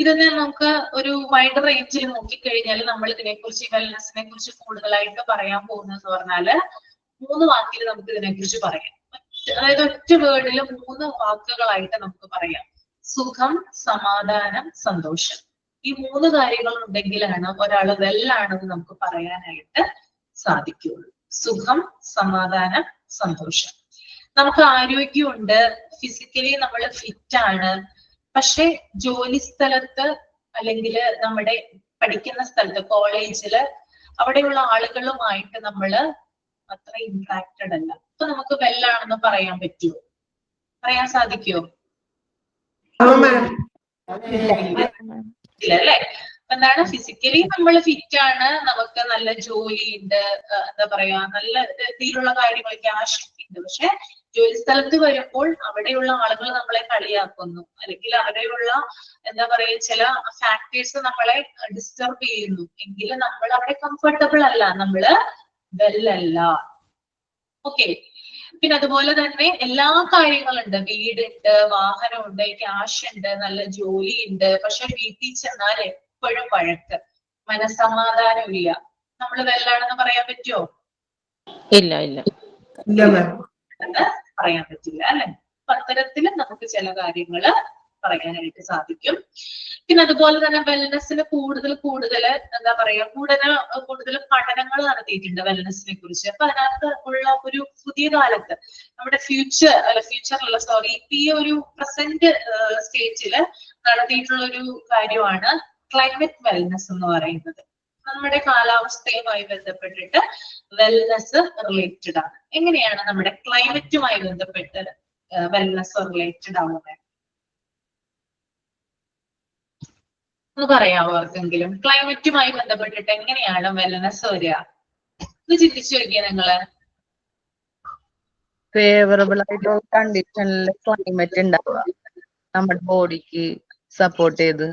ഇതിനെ നമുക്ക് ഒരു വൈഡ് റേഞ്ചിൽ നോക്കിക്കഴിഞ്ഞാൽ നമ്മൾ ഇതിനെക്കുറിച്ച്, വെൽനെസിനെ കുറിച്ച് കൂടുതലായിട്ട് പറയാൻ പോകുന്നതെന്ന് പറഞ്ഞാല് 3 വാക്കിൽ നമുക്ക് ഇതിനെക്കുറിച്ച് പറയാം. അതായത് ഒറ്റ വേർഡിൽ 3 വാക്കുകളായിട്ട് നമുക്ക് പറയാം. സുഖം, സമാധാനം, സന്തോഷം. ഈ 3 കാര്യങ്ങൾ ഉണ്ടെങ്കിലാണ് ഒരാൾ വെല്ലാണെന്ന് നമുക്ക് പറയാനായിട്ട് സാധിക്കുള്ളൂ. സുഖം, സമാധാനം, സന്തോഷം. നമുക്ക് ആരോഗ്യമുണ്ട്, ഫിസിക്കലി നമ്മൾ ഫിറ്റ് ആണ്, പക്ഷെ ജോലി സ്ഥലത്ത് അല്ലെങ്കിൽ നമ്മുടെ പഠിക്കുന്ന സ്ഥലത്ത്, കോളേജില്, അവിടെയുള്ള ആളുകളുമായിട്ട് നമ്മള് അത്ര ഇന്ററാക്റ്റഡ് അല്ല. അപ്പൊ നമുക്ക് വെല്ലാണെന്ന് പറയാൻ പറ്റുമോ, പറയാൻ സാധിക്കുമോ? ഇല്ല അല്ലെ? എന്താണ്, ഫിസിക്കലി നമ്മൾ ഫിറ്റ് ആണ്, നമുക്ക് നല്ല ജോലിയുണ്ട്, എന്താ പറയാ, നല്ല രീതിയിലുള്ള കാര്യങ്ങൾ, ക്യാഷ് ഉണ്ട്. പക്ഷെ ജോലി സ്ഥലത്ത് വരുമ്പോൾ അവിടെയുള്ള ആളുകൾ നമ്മളെ കളിയാക്കുന്നു, അല്ലെങ്കിൽ അവിടെയുള്ള എന്താ പറയാ ചില ഫാക്ടേഴ്സ് നമ്മളെ ഡിസ്റ്റർബ് ചെയ്യുന്നു എങ്കിൽ നമ്മൾ അവിടെ കംഫർട്ടബിൾ അല്ല, നമ്മള് വെല്ലല്ല. ഓക്കെ, പിന്നെ അതുപോലെ തന്നെ എല്ലാ കാര്യങ്ങളുണ്ട്, വീടുണ്ട്, വാഹനമുണ്ട്, ക്യാഷ് ഉണ്ട്, നല്ല ജോലി ഉണ്ട്. പക്ഷെ വീട്ടിൽ ചെന്നാൽ എപ്പോഴും വഴക്ക്, മനസ്സമാധാനം ഇല്ല. നമ്മൾ വെല്ലാണെന്ന് പറയാൻ പറ്റുമോ? ഇല്ല ഇല്ല ഇല്ല മാം. എന്ന് പറയാൻ പറ്റില്ല അല്ലെ. അപ്പൊ അത്തരത്തില് നമുക്ക് ചില കാര്യങ്ങള് പറയാനായിട്ട് സാധിക്കും. പിന്നെ അതുപോലെ തന്നെ വെൽനെസ്സിന് കൂടുതൽ എന്താ പറയാ കൂടുതൽ പഠനങ്ങൾ നടത്തിയിട്ടുണ്ട് വെൽനെസ്സിനെ കുറിച്ച്. അപ്പൊ അതിനകത്ത് ഉള്ള ഒരു പുതിയ കാലത്ത് നമ്മുടെ ഫ്യൂച്ചറിലുള്ള ഈ ഒരു പ്രസന്റ് സ്റ്റേജില് നടത്തിയിട്ടുള്ള ഒരു കാര്യമാണ് ക്ലൈമറ്റ് വെൽനെസ് എന്ന് പറയുന്നത്. നമ്മുടെ കാലാവസ്ഥയുമായി ബന്ധപ്പെട്ടിട്ട് വെൽനെസ് റിലേറ്റഡ് ആണ്. എങ്ങനെയാണ് നമ്മുടെ ക്ലൈമറ്റുമായി ബന്ധപ്പെട്ട് വെൽനെസ് റിലേറ്റഡ് ആവുന്നത്? ഒന്ന് പറയാമോ ആർക്കെങ്കിലും? ക്ലൈമറ്റുമായി ബന്ധപ്പെട്ടിട്ട് എങ്ങനെയാണ് വെൽനെസ് വരിക? ഒന്ന് ചിന്തിച്ചു നോക്കിയാ നിങ്ങള്. ഫേവറബിൾ ആയിട്ടുള്ള കണ്ടീഷനിൽ ക്ലൈമറ്റ് ഉണ്ടാവുക, നമ്മുടെ ബോഡിക്ക് സപ്പോർട്ട് ചെയ്ത്.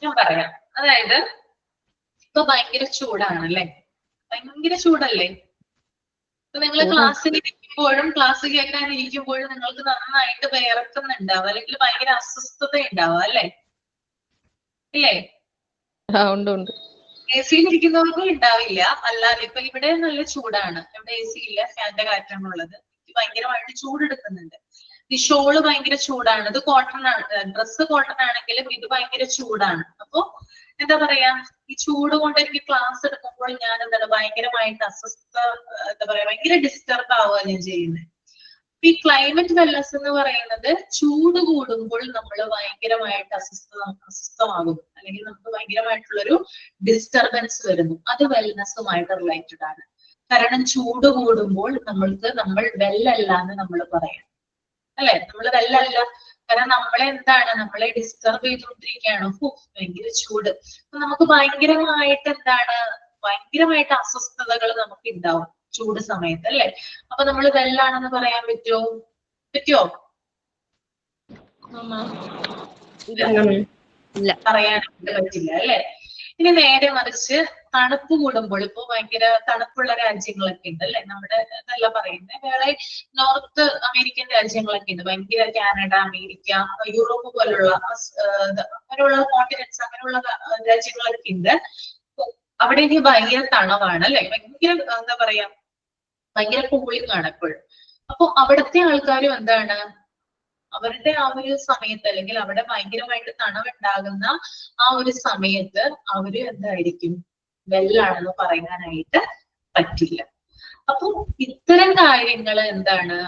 ഞാൻ പറയാം. അതായത് ഇപ്പൊ ഭയങ്കര ചൂടാണല്ലേ, ഭയങ്കര ചൂടല്ലേ. ഇപ്പൊ നിങ്ങൾ ക്ലാസ്സിൽ കേൾക്കാനിരിക്കുമ്പോഴും നിങ്ങൾക്ക് നന്നായിട്ട് വിയർക്കുന്നുണ്ടാവും, അല്ലെങ്കിൽ ഭയങ്കര അസ്വസ്ഥത ഉണ്ടാവും അല്ലേ? ഇല്ലേ? ഉണ്ട്. എ സിയിൽ ഇരിക്കുന്നവർക്കും ഉണ്ടാവില്ല. അല്ലാതെ ഇപ്പൊ ഇവിടെ നല്ല ചൂടാണ്, ഇവിടെ എ സി ഇല്ല, ഫാന്റെ കാറ്റാണുള്ളത്. ഭയങ്കരമായിട്ട് ചൂടെടുക്കുന്നുണ്ട്. ഈ ഷോള് ഭയങ്കര ചൂടാണ്, ഇത് കോട്ടൺ ആണ്, ഡ്രസ്സ് കോട്ടൺ ആണെങ്കിലും ഇത് ഭയങ്കര ചൂടാണ്. അപ്പൊ എന്താ പറയാ, ഈ ചൂട് കൊണ്ട് എനിക്ക് ക്ലാസ് എടുക്കുമ്പോൾ ഞാൻ ഭയങ്കരമായിട്ട് ഭയങ്കര ഡിസ്റ്റർബ് ആവുക ഞാൻ ചെയ്യുന്നത്. ഈ ക്ലൈമറ്റ് വെൽനെസ് എന്ന് പറയുന്നത് ചൂട് കൂടുമ്പോൾ നമ്മൾ ഭയങ്കരമായിട്ട് അസ്വസ്ഥമാകുന്നു, അല്ലെങ്കിൽ നമുക്ക് ഭയങ്കരമായിട്ടുള്ളൊരു ഡിസ്റ്റർബൻസ് വരുന്നു. അത് വെൽനെസ്സുമായിട്ട് റിലേറ്റഡ് ആണ്. കാരണം ചൂട് കൂടുമ്പോൾ നമ്മൾ വെല്ലല്ല എന്ന് നമ്മൾ പറയാം അല്ലെ. നമ്മൾ വെല്ലല്ല, കാരണം നമ്മളെ ഡിസ്റ്റർബ് ചെയ്തുകൊണ്ടിരിക്കുകയാണ്. ഭയങ്കര ചൂട്, നമുക്ക് ഭയങ്കരമായിട്ട് ഭയങ്കരമായിട്ട് അസ്വസ്ഥതകൾ നമുക്ക് ഉണ്ടാവും ചൂട് സമയത്ത് അല്ലെ. അപ്പൊ നമ്മൾ വെല്ലാണെന്ന് പറയാൻ പറ്റുമോ? പറയാനായിട്ട് പറ്റില്ല അല്ലെ. ഇനി നേരെ മറിച്ച് തണുപ്പ് കൂടുമ്പോൾ, ഇപ്പൊ ഭയങ്കര തണുപ്പുള്ള രാജ്യങ്ങളൊക്കെ ഉണ്ട് അല്ലെ, നമ്മുടെ ഇതല്ല പറയുന്നത്, വേറെ നോർത്ത് അമേരിക്കൻ രാജ്യങ്ങളൊക്കെ ഉണ്ട്, ഭയങ്കര കാനഡ, അമേരിക്ക, യൂറോപ്പ് പോലുള്ള അങ്ങനെയുള്ള കോണ്ടിനെന്റ്സ്, അങ്ങനെയുള്ള രാജ്യങ്ങളൊക്കെ ഉണ്ട്. അവിടേക്ക് ഭയങ്കര തണവാണ് അല്ലെ, ഭയങ്കര എന്താ പറയാ, ഭയങ്കര കൂളിംഗ് ആണ് എപ്പോഴും. അപ്പൊ അവിടുത്തെ ആൾക്കാരും അവരുടെ ആ ഒരു സമയത്ത്, അല്ലെങ്കിൽ അവിടെ ഭയങ്കരമായിട്ട് തണവുണ്ടാകുന്ന ആ ഒരു സമയത്ത് അവര് എന്തായിരിക്കും, വെല്ലാണെന്ന് പറയാനായിട്ട് പറ്റില്ല. അപ്പൊ ഇത്തരം കാര്യങ്ങൾ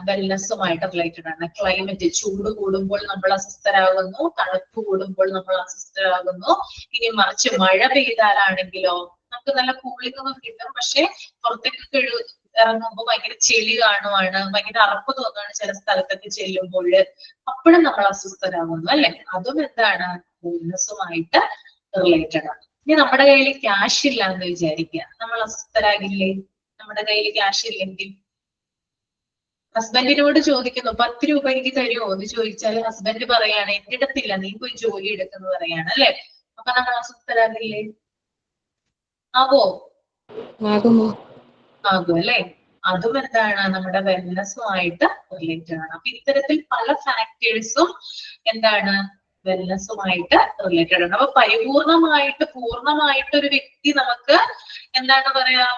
വെൽനെസ്സുമായിട്ട് റിലേറ്റഡ് ആണ്. ക്ലൈമറ്റ്, ചൂട് കൂടുമ്പോൾ നമ്മൾ അസ്വസ്ഥരാകുന്നു, തണുപ്പ് കൂടുമ്പോൾ നമ്മൾ അസ്വസ്ഥരാകുന്നു. ഇനി മറിച്ച് മഴ പെയ്താലാണെങ്കിലോ നമുക്ക് നല്ല കൂളിംഗ് ഒക്കെ കിട്ടും, പക്ഷെ പുറത്തേക്ക് ഇറങ്ങുമ്പോൾ ഭയങ്കര ചെളി കാണുവാണ്, ഭയങ്കര അറപ്പ് തോന്നുകയാണ് ചില സ്ഥലത്തൊക്കെ ചെല്ലുമ്പോൾ. അപ്പോഴും നമ്മൾ അസ്വസ്ഥരാകുന്നു അല്ലെ. അതും വെൽനെസ്സുമായിട്ട് റിലേറ്റഡ് ആണ്. ഇനി നമ്മുടെ കയ്യിൽ ക്യാഷ് ഇല്ല എന്ന് വിചാരിക്കുക, നമ്മൾ അസ്വസ്ഥരാകില്ലേ? നമ്മുടെ കയ്യിൽ ക്യാഷ് ഇല്ലെങ്കിൽ ഹസ്ബൻഡിനോട് ചോദിക്കുന്നു, 10 രൂപ എനിക്ക് തരുമോ എന്ന് ചോദിച്ചാൽ ഹസ്ബൻഡ് പറയാണ് എന്റെ അടുത്തില്ല, നീ പോയി ജോലി എടുക്കുന്നു പറയാണ് അല്ലെ. അപ്പൊ നമ്മൾ അസ്വസ്ഥരാകില്ലേ? ആകും അല്ലെ. അതും നമ്മുടെ വെൽനെസ്സുമായിട്ട് റിലേറ്റഡ് ആണ്. അപ്പൊ ഇത്തരത്തിൽ പല ഫാക്ടേഴ്സും വെൽനെസ്സുമായിട്ട് റിലേറ്റഡ് ആണ്. അപ്പൊ പൂർണ്ണമായിട്ട് ഒരു വ്യക്തി നമുക്ക്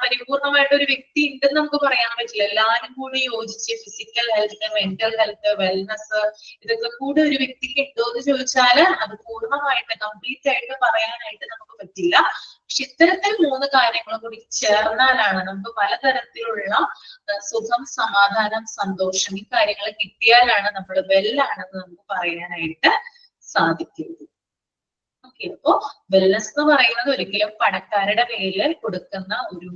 പരിപൂർണമായിട്ട് ഒരു വ്യക്തി ഉണ്ടെന്ന് നമുക്ക് പറയാൻ പറ്റില്ല. എല്ലാരും കൂടി യോജിച്ച് physical health, mental health, wellness ഇതൊക്കെ കൂടി ഒരു വ്യക്തിക്ക് ഉണ്ടോ എന്ന് ചോദിച്ചാൽ അത് പൂർണ്ണമായിട്ട് കംപ്ലീറ്റ് ആയിട്ട് പറയാനായിട്ട് നമുക്ക് പറ്റില്ല. പക്ഷെ ഇത്തരത്തിൽ 3 കാര്യങ്ങളും കൂടി ചേർന്നാലാണ് നമുക്ക് പലതരത്തിലുള്ള സുഖം, സമാധാനം, സന്തോഷം ഈ കാര്യങ്ങൾ കിട്ടിയാലാണ് നമ്മൾ വെല്ലാണെന്ന് നമുക്ക് പറയാനായിട്ട് സാധിക്കുന്നത്. ഓക്കെ. അപ്പോ വെൽനെസ് എന്ന് പറയുന്നത് ഒരിക്കലും പണക്കാരുടെ പേരിൽ കൊടുക്കുന്ന ഒരു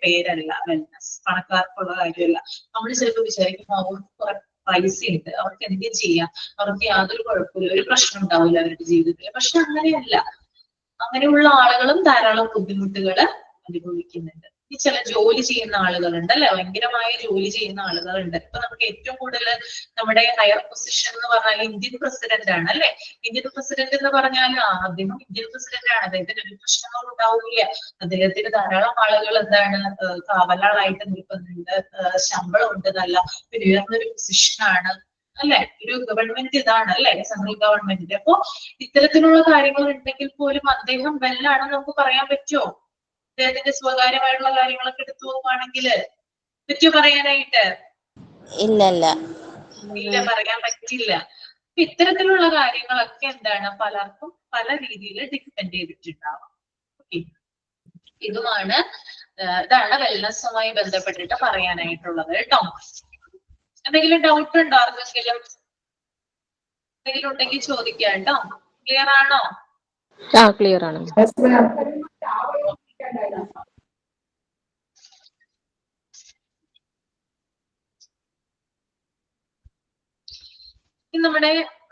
പേരല്ല. വെൽനെസ് പണക്കാർക്കുള്ള കാര്യമല്ല. നമ്മൾ ചിലപ്പോൾ വിചാരിക്കും അവർക്ക് കുറെ പൈസ ഉണ്ട്, അവർക്ക് എന്തെങ്കിലും ചെയ്യാം, അവർക്ക് യാതൊരു കുഴപ്പമില്ല, ഒരു പ്രശ്നം ഉണ്ടാവില്ല അവരുടെ ജീവിതത്തിൽ. പക്ഷെ അങ്ങനെയല്ല. അങ്ങനെയുള്ള ആളുകളും ധാരാളം ബുദ്ധിമുട്ടുകൾ അനുഭവിക്കുന്നുണ്ട്. ഈ ചില ജോലി ചെയ്യുന്ന ആളുകളുണ്ട് അല്ലെ, ഭയങ്കരമായ ജോലി ചെയ്യുന്ന ആളുകളുണ്ട്. ഇപ്പൊ നമുക്ക് ഏറ്റവും കൂടുതൽ നമ്മുടെ ഹയർ പൊസിഷൻ എന്ന് പറഞ്ഞാൽ ഇന്ത്യൻ പ്രസിഡന്റ് ആണ് അല്ലെ. ഇന്ത്യൻ പ്രസിഡന്റ് എന്ന് പറഞ്ഞാൽ അദ്ദേഹം ഇന്ത്യൻ പ്രസിഡന്റ് ആണ്, അദ്ദേഹത്തിന് ഒരു പ്രശ്നങ്ങളും ഉണ്ടാവില്ല. അദ്ദേഹത്തിന് ധാരാളം ആളുകൾ എന്താണ് കാവലാളായിട്ട് നിൽക്കുന്നുണ്ട്, ശമ്പളമുണ്ട്, നല്ല ഉയർന്നൊരു പൊസിഷനാണ് അല്ലെ, ഒരു ഗവൺമെന്റ് ഇതാണ് അല്ലെ, സെൻട്രൽ ഗവൺമെന്റിന്റെ. അപ്പൊ ഇത്തരത്തിലുള്ള കാര്യങ്ങൾ ഉണ്ടെങ്കിൽ പോലും അദ്ദേഹം വെല്ലാണെന്ന് നമുക്ക് പറയാൻ പറ്റുമോ? അദ്ദേഹത്തിന്റെ സ്വകാര്യമായിട്ടുള്ള കാര്യങ്ങളൊക്കെ എടുത്തു നോക്കുകയാണെങ്കിൽ പറ്റുമോ പറയാനായിട്ട്? ഇല്ല, പറയാൻ പറ്റില്ല. ഇത്തരത്തിലുള്ള കാര്യങ്ങളൊക്കെ എന്താണ് പലർക്കും പല രീതിയിൽ ഡിപ്പെൻഡ് ചെയ്തിട്ടുണ്ടാവും. ഇതാണ് വെൽനസ്സുമായി ബന്ധപ്പെട്ടിട്ട് പറയാനായിട്ടുള്ളത് കേട്ടോ. എന്തെങ്കിലും ഡൗട്ട് ഉണ്ടോ ആർക്കെങ്കിലും? എന്തെങ്കിലും ഉണ്ടെങ്കിൽ ചോദിക്കാം കേട്ടോ. ക്ലിയർ ആണോ? ക്ലിയർ ആണ്.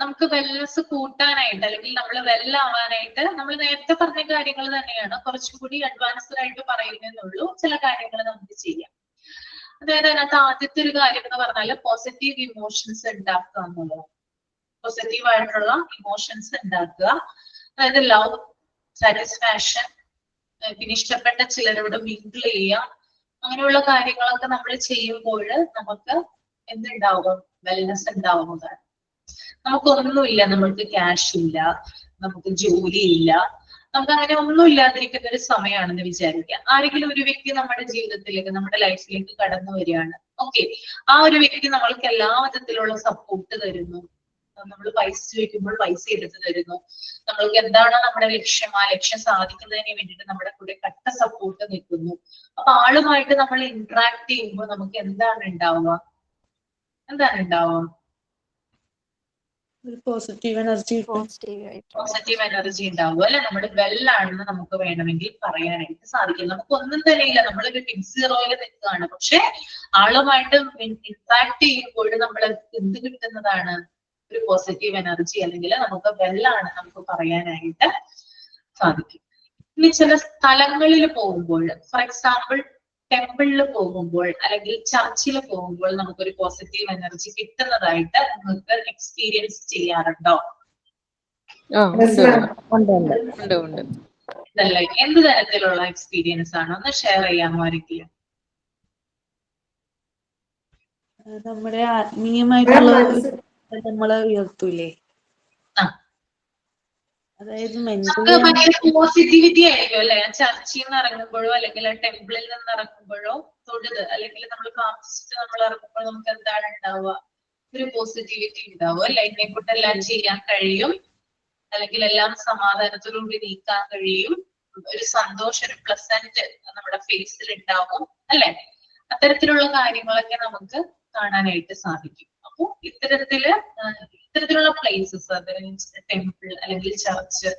നമുക്ക് വെൽനസ് കൂട്ടാനായിട്ട് അല്ലെങ്കിൽ നമ്മൾ വെല്ലാവാനായിട്ട് നമ്മൾ നേരത്തെ പറഞ്ഞ കാര്യങ്ങൾ തന്നെയാണ്, കുറച്ചുകൂടി അഡ്വാൻസ്ഡ് ആയിട്ട് പറയുന്നതെന്നുള്ളൂ. ചില കാര്യങ്ങൾ നമുക്ക് ചെയ്യാം. അതായത് അതിനകത്ത് ആദ്യത്തെ ഒരു കാര്യം എന്ന് പറഞ്ഞാൽ പോസിറ്റീവ് ഇമോഷൻസ് ഉണ്ടാക്കുക എന്നുള്ളതാണ്. പോസിറ്റീവ് ആയിട്ടുള്ള ഇമോഷൻസ് ഉണ്ടാക്കുക. അതായത് ലവ്, സാറ്റിസ്ഫാക്ഷൻ, പിന്നെ ഇഷ്ടപ്പെട്ട ചിലരോട് മിങ്കിൾ ചെയ്യുക, അങ്ങനെയുള്ള കാര്യങ്ങളൊക്കെ നമ്മൾ ചെയ്യുമ്പോൾ നമുക്ക് എന്തുണ്ടാവും? വെൽനസ് ഉണ്ടാവുന്നതാണ്. നമുക്കൊന്നുമില്ല, നമ്മൾക്ക് ക്യാഷ് ഇല്ല, നമുക്ക് ജോലിയില്ല, നമുക്ക് അങ്ങനെ ഒന്നും ഇല്ലാതിരിക്കുന്ന ഒരു സമയമാണെന്ന് വിചാരിക്കുക. ആരെങ്കിലും ഒരു വ്യക്തി നമ്മുടെ ജീവിതത്തിലേക്ക്, നമ്മുടെ ലൈഫിലേക്ക് കടന്നു വരികയാണ്. ഓക്കെ, ആ ഒരു വ്യക്തി നമ്മൾക്ക് എല്ലാ വിധത്തിലുള്ള സപ്പോർട്ട് തരുന്നു. നമ്മൾ പൈസ ചോദിക്കുമ്പോൾ പൈസ എടുത്തു തരുന്നു. നമ്മൾക്ക് എന്താണോ നമ്മുടെ ലക്ഷ്യം, ആ ലക്ഷ്യം സാധിക്കുന്നതിന് വേണ്ടിയിട്ട് നമ്മുടെ കൂടെ കട്ട സപ്പോർട്ട് നിൽക്കുന്നു. അപ്പൊ ആളുമായിട്ട് നമ്മൾ ഇന്ററാക്ട് ചെയ്യുമ്പോൾ നമുക്ക് എന്താണ് ഉണ്ടാവുക? പോസിറ്റീവ് എനർജി ഉണ്ടാവും അല്ലെ. നമ്മുടെ വെല്ലാണെന്ന് നമുക്ക് വേണമെങ്കിൽ പറയാനായിട്ട് സാധിക്കും. നമുക്ക് ഒന്നും തന്നെ ഇല്ല, നമ്മളൊരു ബിഗ് സീറോയിൽ നിൽക്കുകയാണ്. പക്ഷെ ആളുമായിട്ട് ഇന്ററാക്ട് ചെയ്യുമ്പോൾ നമ്മൾ എന്ത് കിട്ടുന്നതാണ്? ഒരു പോസിറ്റീവ് എനർജി, അല്ലെങ്കിൽ നമുക്ക് വെല്ലാണ് നമുക്ക് പറയാനായിട്ട് സാധിക്കും. ഇനി ചില സ്ഥലങ്ങളിൽ പോകുമ്പോൾ, ഫോർ എക്സാമ്പിൾ ടെമ്പിളിൽ പോകുമ്പോൾ അല്ലെങ്കിൽ ചർച്ചിൽ പോകുമ്പോൾ നമുക്കൊരു പോസിറ്റീവ് എനർജി കിട്ടുന്നതായിട്ട് നിങ്ങൾക്ക് എക്സ്പീരിയൻസ് ചെയ്യാറുണ്ടോ? ഇതല്ലേ, എന്ത് തരത്തിലുള്ള എക്സ്പീരിയൻസ് ആണ്? ഒന്ന് ഷെയർ ചെയ്യാമോ ആരെങ്കിലും? നമ്മുടെ ആത്മീയമായിട്ടുള്ള നമ്മളെ ഉയർത്തൂലേ? അതായത് പോസിറ്റിവിറ്റി ആയിരിക്കും അല്ലെ. ചർച്ചിൽ നിന്ന് ഇറങ്ങുമ്പോഴോ അല്ലെങ്കിൽ ടെമ്പിളിൽ നിന്ന് ഇറങ്ങുമ്പോഴോ, തൊഴുത് അല്ലെങ്കിൽ നമ്മൾ പ്രാർത്ഥിച്ചിട്ട് നമ്മൾ ഇറങ്ങുമ്പോൾ നമുക്ക് എന്താണ് ഉണ്ടാവുക? ഒരു പോസിറ്റിവിറ്റി ഉണ്ടാവും അല്ലെ. എന്നെ കൊണ്ട് എല്ലാം ചെയ്യാൻ കഴിയും, അല്ലെങ്കിൽ എല്ലാം സമാധാനത്തോടുകൂടി നീക്കാൻ കഴിയും, ഒരു സന്തോഷം, ഒരു പ്ലസന്റ് നമ്മുടെ ഫേസിൽ ഉണ്ടാവും അല്ലെ. അത്തരത്തിലുള്ള കാര്യങ്ങളൊക്കെ നമുക്ക് കാണാനായിട്ട് സാധിക്കും. അപ്പൊ ഇത്തരത്തിലുള്ള പ്ലേസസ്, ടെമ്പിൾ അല്ലെങ്കിൽ ചർച്ച്,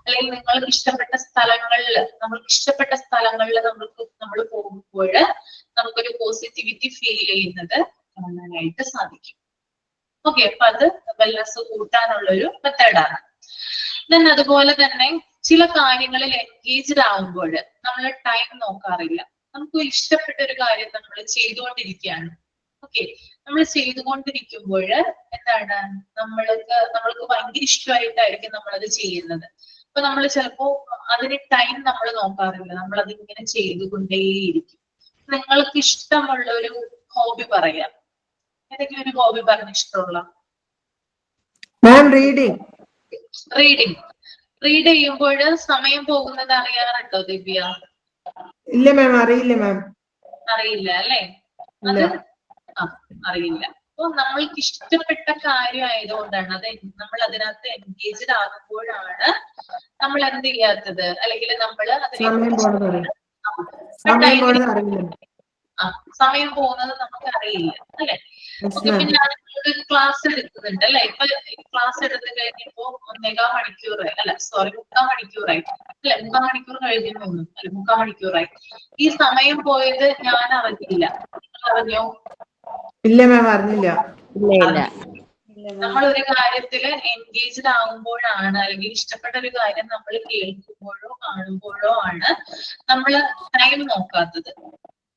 അല്ലെങ്കിൽ നിങ്ങൾക്ക് ഇഷ്ടപ്പെട്ട സ്ഥലങ്ങളിൽ, നമ്മൾ പോകുമ്പോൾ നമുക്കൊരു പോസിറ്റിവിറ്റി ഫീൽ ചെയ്യുന്നത് കാണാനായിട്ട് സാധിക്കും. ഓക്കെ, അപ്പൊ അത് വെൽനസ് കൂട്ടാനുള്ള ഒരു മെത്തേഡാണ്. അതുപോലെ തന്നെ ചില കാര്യങ്ങളിൽ എൻഗേജ്ഡ് ആവുമ്പോൾ നമ്മൾ ടൈം നോക്കാറില്ല. നമുക്ക് ഇഷ്ടപ്പെട്ട ഒരു കാര്യം നമ്മൾ ചെയ്തുകൊണ്ടിരിക്കുകയാണ്. ഓക്കെ, നമ്മൾ ചെയ്തുകൊണ്ടിരിക്കുമ്പോൾ എന്താണ്, നമ്മൾക്ക് ഭയങ്കര ഇഷ്ടമായിട്ടായിരിക്കും നമ്മളത് ചെയ്യുന്നത്. അപ്പൊ നമ്മൾ ചിലപ്പോ അതിന് ടൈം നമ്മൾ നോക്കാറില്ല, നമ്മൾ അതിങ്ങനെ ചെയ്തുകൊണ്ടേയിരിക്കും. നിങ്ങൾക്ക് ഇഷ്ടമുള്ള ഒരു ഹോബി പറയാം. ഏതെങ്കിലും ഒരു ഹോബി പറഞ്ഞ ഇഷ്ടമുള്ള? റീഡ് ചെയ്യുമ്പോൾ സമയം പോകുന്നത് അറിയാറുണ്ടോ ദിവ്യ? ഇല്ല മാം, അറിയില്ല മാം. അറിയില്ല അല്ലേ? അത് അറിയില്ല. അപ്പൊ നമ്മൾക്ക് ഇഷ്ടപ്പെട്ട കാര്യം ആയതുകൊണ്ടാണ്, അത് നമ്മൾ അതിനകത്ത് എൻഗേജ്ഡ് ആകുമ്പോഴാണ് നമ്മൾ എന്ത് ചെയ്യാത്തത്, അല്ലെങ്കിൽ നമ്മൾ സമയം പോകുന്നത് നമുക്ക് അറിയില്ല അല്ലെ. പിന്നെ ക്ലാസ് എടുക്കുന്നുണ്ട് അല്ലെ. ഇപ്പൊ ക്ലാസ് എടുത്തു കഴിഞ്ഞപ്പോ 1.25 മണിക്കൂറായി, അല്ല സോറി 3/4 മണിക്കൂറായി അല്ലെ. 3/4 മണിക്കൂർ കഴിഞ്ഞു തോന്നുന്നു, അല്ലെ 3/4 മണിക്കൂറായി. ഈ സമയം പോയത് ഞാൻ അറിഞ്ഞില്ല. അറിഞ്ഞോ? ഇല്ല മാം, അറിഞ്ഞില്ല. നമ്മൾ ഒരു കാര്യത്തില് എൻഗേജ്ഡ് ആകുമ്പോഴാണ്, അല്ലെങ്കിൽ ഇഷ്ടപ്പെട്ട ഒരു കാര്യം നമ്മൾ കേൾക്കുമ്പോഴോ കാണുമ്പോഴോ ആണ് നമ്മൾ ടൈം നോക്കാത്തത്.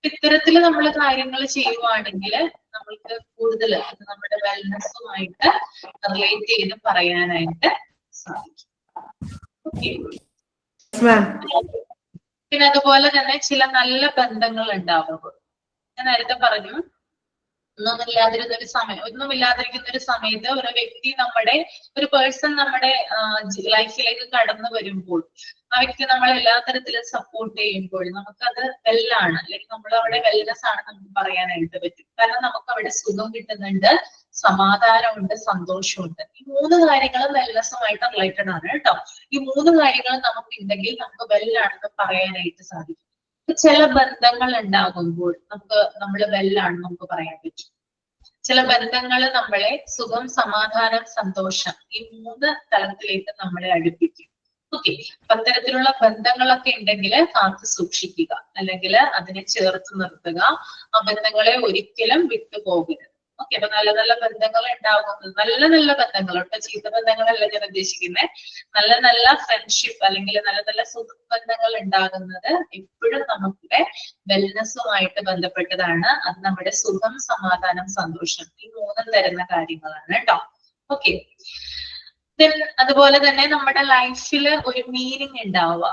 ഇത്തരത്തിൽ നമ്മൾ കാര്യങ്ങൾ ചെയ്യുവാണെങ്കിൽ നമ്മൾക്ക് കൂടുതൽ നമ്മുടെ വെൽനെസ്സുമായിട്ട് റിലേറ്റ് ചെയ്ത് പറയാനായിട്ട് സാധിക്കും. ഓക്കെ. മാം. പിന്നെ അതുപോലെ തന്നെ ചില നല്ല ബന്ധങ്ങൾ ഉണ്ടാവുമ്പോൾ ഞാൻ നേരത്തെ പറഞ്ഞു, ഒന്നുമില്ലാതിരുന്ന ഒരു സമയത്ത് ഒരു വ്യക്തി ഒരു പേഴ്സൺ നമ്മുടെ ലൈഫിലേക്ക് കടന്നു വരുമ്പോൾ ആ വ്യക്തി നമ്മളെ എല്ലാ തരത്തിലും സപ്പോർട്ട് ചെയ്യുമ്പോൾ നമുക്കത് വെല്ലാണ്, അല്ലെങ്കിൽ നമ്മൾ അവിടെ വെൽനെസ് ആണ് നമുക്ക് പറയാനായിട്ട് പറ്റും. കാരണം നമുക്ക് അവിടെ സുഖം കിട്ടുന്നുണ്ട്, സമാധാനമുണ്ട്, സന്തോഷമുണ്ട്. ഈ 3 കാര്യങ്ങളും വെൽനെസ്സുമായിട്ട് റിലേറ്റഡ് ആണ് കേട്ടോ. ഈ 3 കാര്യങ്ങളും നമുക്ക് ഉണ്ടെങ്കിൽ നമുക്ക് വെല്ലാണെന്ന് പറയാനായിട്ട് സാധിക്കും. ചില ബന്ധങ്ങൾ ഉണ്ടാകുമ്പോൾ നമ്മൾ വെല്ലാണെന്ന് നമുക്ക് പറയാൻ പറ്റും. ചില ബന്ധങ്ങൾ നമ്മളെ സുഖം, സമാധാനം, സന്തോഷം ഈ 3 തലത്തിലേക്ക് നമ്മളെ അടുപ്പിക്കും. ഓക്കെ. അത്തരത്തിലുള്ള ബന്ധങ്ങളൊക്കെ ഉണ്ടെങ്കിൽ കാത്തു സൂക്ഷിക്കുക, അല്ലെങ്കിൽ അതിനെ ചേർത്ത് നിർത്തുക. ആ ബന്ധങ്ങളെ ഒരിക്കലും വിട്ടുപോകരുത്. ഓക്കെ. അപ്പൊ നല്ല നല്ല ബന്ധങ്ങൾ ഉണ്ടാകുന്നത്, നല്ല നല്ല ബന്ധങ്ങൾ, ഒട്ടും ചീത്ത ബന്ധങ്ങളല്ല ഞാൻ ഉദ്ദേശിക്കുന്നത്. നല്ല നല്ല ഫ്രണ്ട്ഷിപ്പ് അല്ലെങ്കിൽ നല്ല നല്ല സുഹൃത്ത് ബന്ധങ്ങൾ ഉണ്ടാകുന്നത് എപ്പോഴും നമ്മുടെ വെൽനെസ്സുമായിട്ട് ബന്ധപ്പെട്ടതാണ്. അത് നമ്മുടെ സുഖം, സമാധാനം, സന്തോഷം ഈ 3 തരുന്ന കാര്യങ്ങളാണ് കേട്ടോ. ഓക്കെ. അതുപോലെ തന്നെ നമ്മുടെ ലൈഫിൽ ഒരു മീനിങ് ഉണ്ടാവുക,